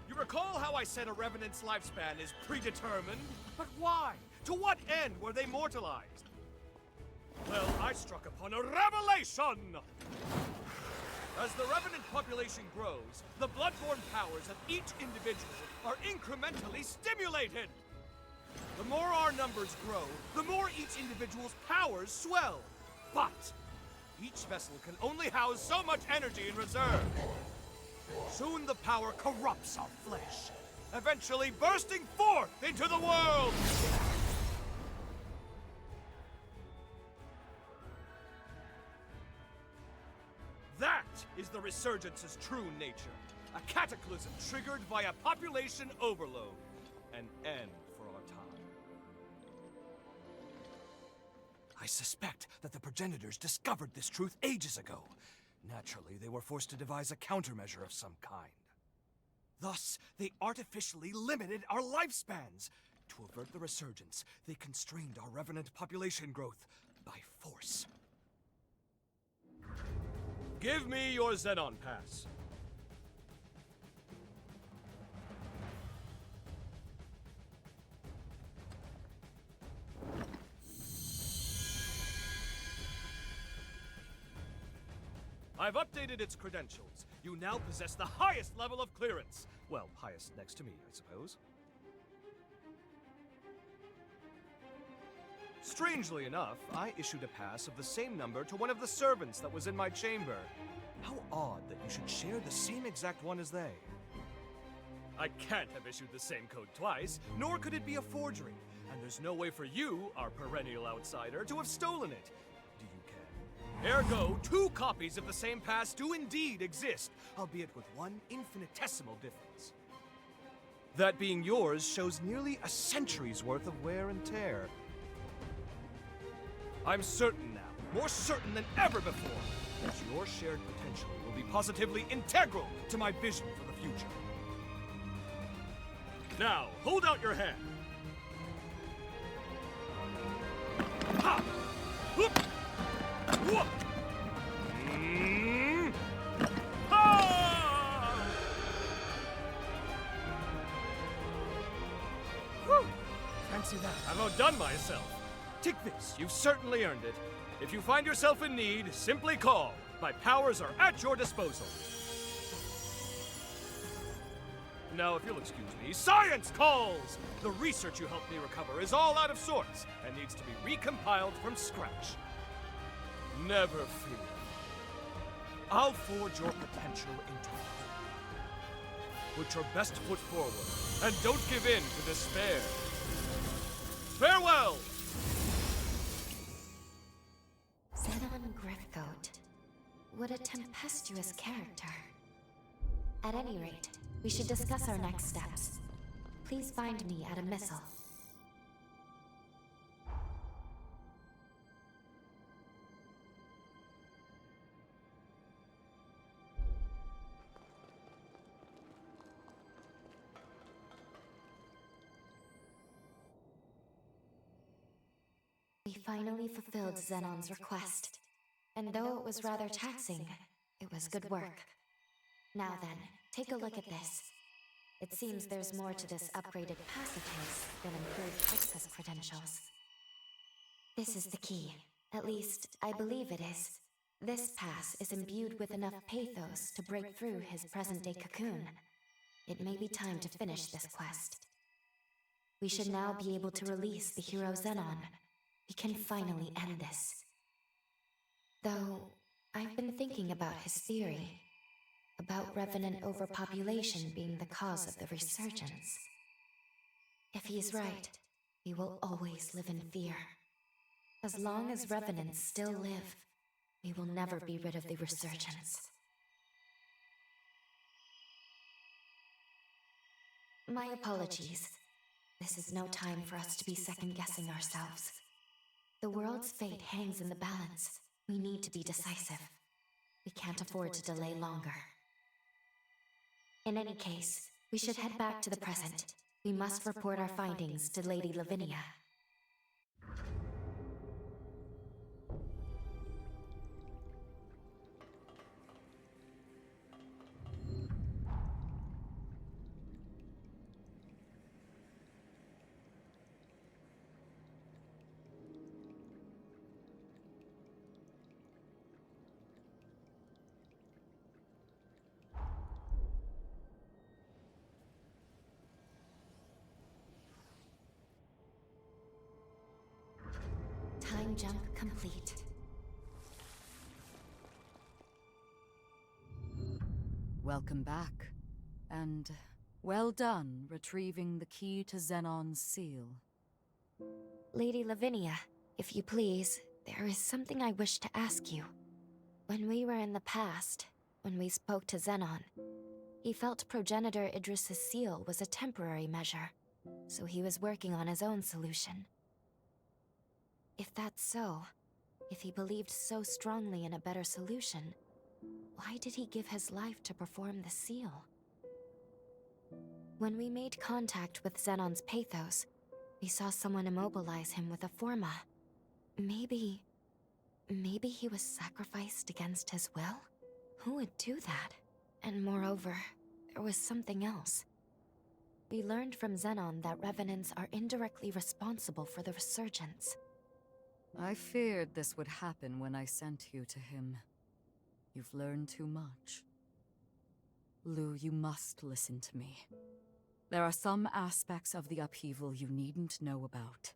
You recall how I said a Revenant's lifespan is predetermined? But why? To what end were they mortalized? Well, I struck upon a revelation! As the Revenant population grows, the bloodborne powers of each individual are incrementally stimulated. The more our numbers grow, the more each individual's powers swell. But each vessel can only house so much energy in reserve. Soon the power corrupts our flesh, eventually bursting forth into the world! That is the Resurgence's true nature. A cataclysm triggered by a population overload. An end for our time. I suspect that the progenitors discovered this truth ages ago. Naturally, they were forced to devise a countermeasure of some kind. Thus, they artificially limited our lifespans. To avert the resurgence, they constrained our revenant population growth by force. Give me your Zenon pass. I've updated its credentials. You now possess the highest level of clearance. Well, highest next to me, I suppose. Strangely enough, I issued a pass of the same number to one of the servants that was in my chamber. How odd that you should share the same exact one as they. I can't have issued the same code twice, nor could it be a forgery. And there's no way for you, our perennial outsider, to have stolen it. Do you care? Ergo, 2 copies of the same pass do indeed exist, albeit with one infinitesimal difference. That being yours shows nearly a century's worth of wear and tear. I'm certain now, more certain than ever before, that your shared potential will be positively integral to my vision for the future. Now, hold out your hand. Ha! Whoop! Whoop! Ha! Whew! Fancy that. I've outdone myself. Take this, you've certainly earned it. If you find yourself in need, simply call. My powers are at your disposal. Now, if you'll excuse me, science calls! The research you helped me recover is all out of sorts and needs to be recompiled from scratch. Never fear. I'll forge your potential into hope. Put your best foot forward, and don't give in to despair. Farewell! Zenon Griffgoat. What a tempestuous character. At any rate, we should discuss our next steps. Please find me at a missile. We finally fulfilled Zenon's request. And though it was rather taxing, it was good work. Now then, take a look at this. It seems there's more to this upgraded pass of his than improved access credentials. This is the key. At least, I believe it is. This pass is imbued with enough pathos to break through his present-day cocoon. It may be time to finish this quest. We should now be able to release the Hero Zenon. We can finally end this. Though, I've been thinking about his theory. About revenant overpopulation being the cause of the resurgence. If he's right, we will always live in fear. As long as revenants still live, we will never be rid of the resurgence. My apologies. This is no time for us to be second-guessing ourselves. The world's fate hangs in the balance. We need to be decisive. We can't afford to delay longer. In any case, We should head back to the present. We must report our findings to Lady Lavinia. Time jump complete. Welcome back. And well done retrieving the key to Zenon's seal. Lady Lavinia, if you please, there is something I wish to ask you. When we were in the past, when we spoke to Zenon, he felt Progenitor Idris's seal was a temporary measure, so he was working on his own solution. If that's so, if he believed so strongly in a better solution, why did he give his life to perform the seal? When we made contact with Zenon's pathos, we saw someone immobilize him with a forma. Maybe he was sacrificed against his will? Who would do that? And moreover, there was something else. We learned from Zenon that revenants are indirectly responsible for the resurgence. I feared this would happen when I sent you to him. You've learned too much. Lou, you must listen to me. There are some aspects of the upheaval you needn't know about.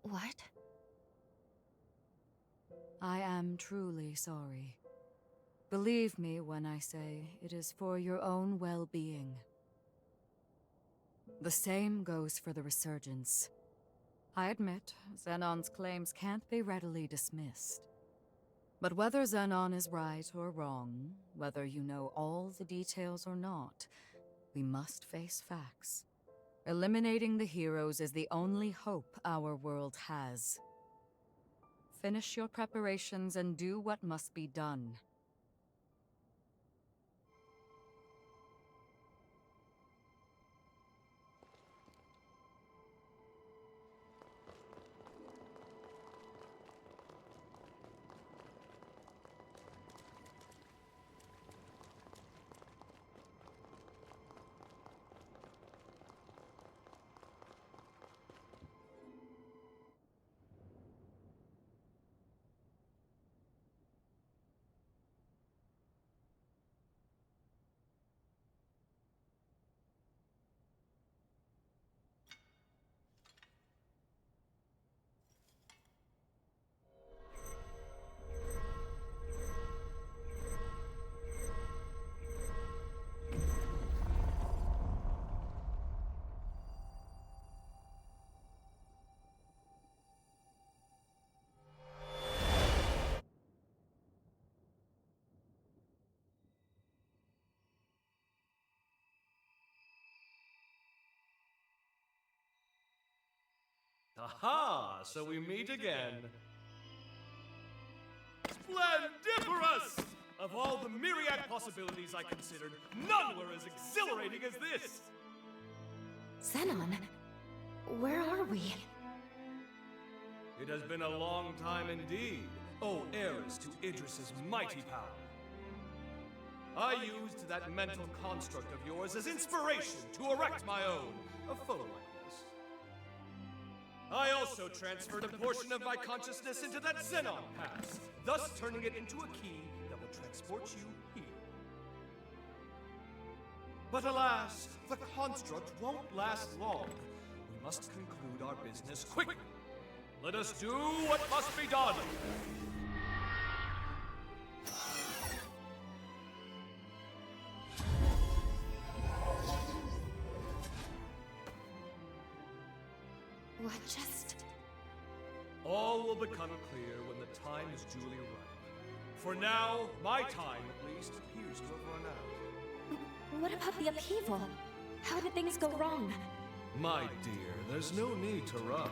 What? I am truly sorry. Believe me when I say it is for your own well-being. The same goes for the resurgence. I admit, Zenon's claims can't be readily dismissed. But whether Zenon is right or wrong, whether you know all the details or not, we must face facts. Eliminating the heroes is the only hope our world has. Finish your preparations and do what must be done. Aha! So we meet again. Splendiferous! Of all the myriad possibilities I considered, none were as exhilarating as this! Zenon? Where are we? It has been a long time indeed, O heirs to Idris's mighty power. I used that mental construct of yours as inspiration to erect my own, a foe like this. I also transferred a portion of my consciousness into that Zenon pass, thus turning it into a key that will transport you here. But alas, the construct won't last long. We must conclude our business quickly. Let us do what must be done. What just... All will become clear when the time is duly ripe. For now, my time, at least, appears to have run out. What about the upheaval? How did things go wrong? My dear, there's no need to rush.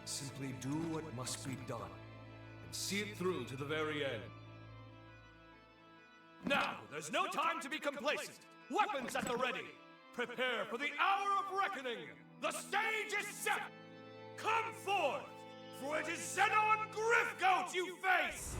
Simply do what must be done, and see it through to the very end. Now, there's no time to be complacent! Weapons at the ready! Prepare for the hour of reckoning! The stage is set! Come forth! For it is Zenon Griffgoat you face!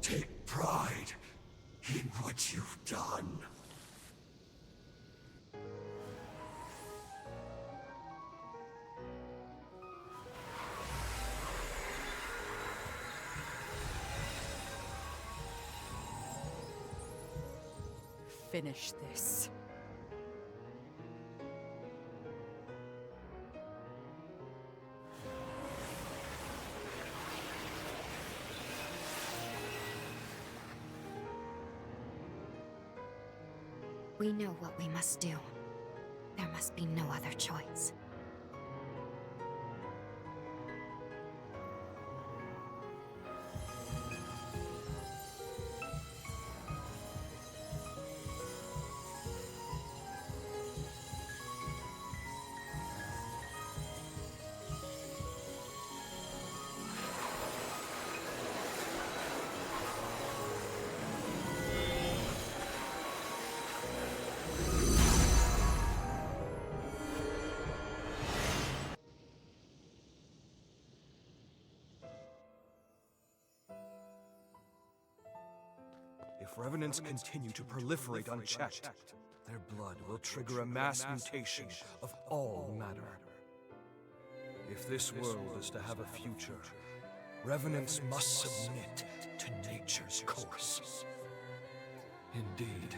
Take pride in what you've done. Finish this. We know what we must do. There must be no other choice. If revenants continue to proliferate unchecked, their blood will trigger a mass mutation of all matter. If this world is to have a future, revenants must submit to nature's course. Indeed,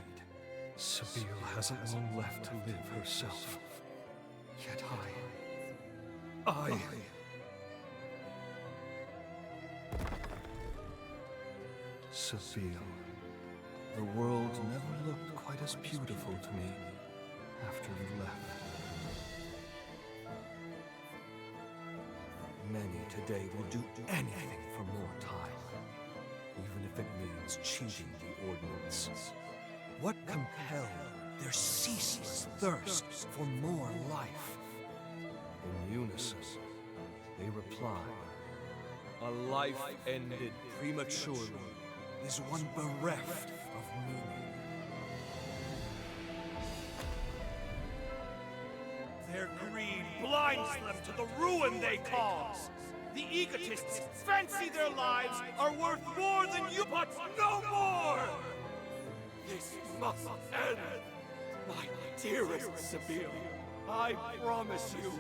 Sabine hasn't long left to live herself. Yet I... Sabine. The world never looked quite as beautiful to me after you left. Many today will do anything for more time, even if it means cheating the ordinance. What compelled their ceaseless thirst for more life? In unison, they replied, "A life ended prematurely is one bereft of meaning." Their greed blinds them to the ruin they cause. The egotists fancy their lives are worth more than you, but no more! This must end! My dearest Sabine, I promise you,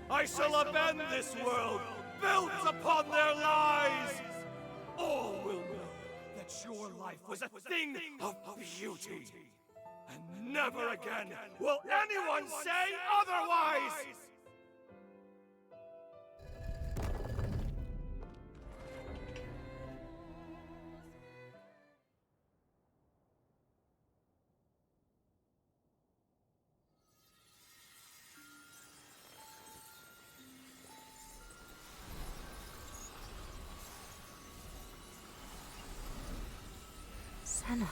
I shall upend this world built upon their lies! All will know that your life was a thing of beauty. And never again will anyone say otherwise! Zenon.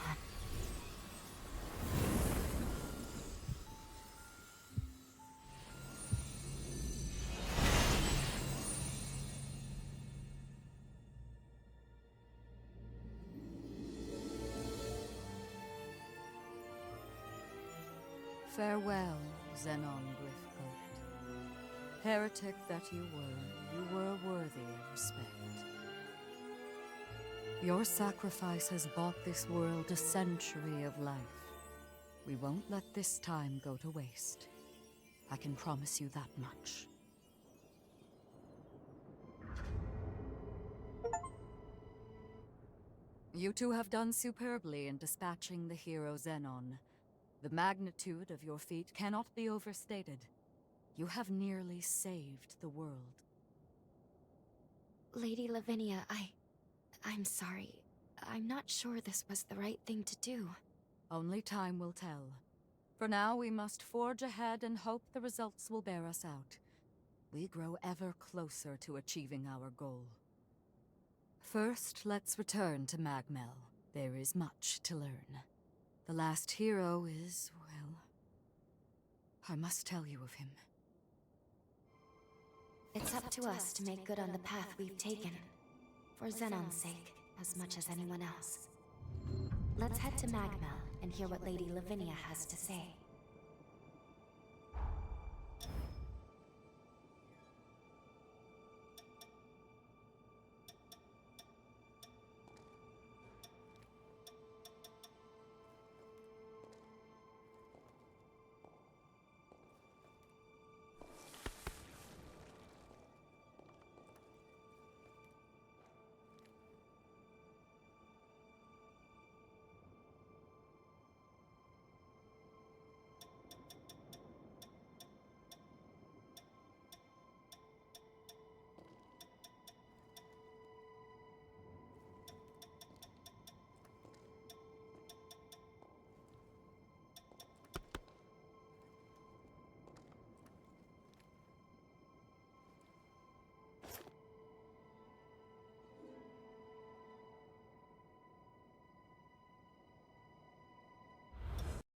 Farewell, Zenon Griffcoat. Heretic that you were worthy of respect. Your sacrifice has bought this world a century of life. We won't let this time go to waste. I can promise you that much. You two have done superbly in dispatching the Hero Zenon. The magnitude of your feat cannot be overstated. You have nearly saved the world. Lady Lavinia, I'm sorry. I'm not sure this was the right thing to do. Only time will tell. For now, we must forge ahead and hope the results will bear us out. We grow ever closer to achieving our goal. First, let's return to Magmel. There is much to learn. The last hero is, well, I must tell you of him. It's up to us to make good on the path we've taken. For Zenon's sake, as much as anyone else. Let's head to Magmel and hear what Lady Lavinia has to say.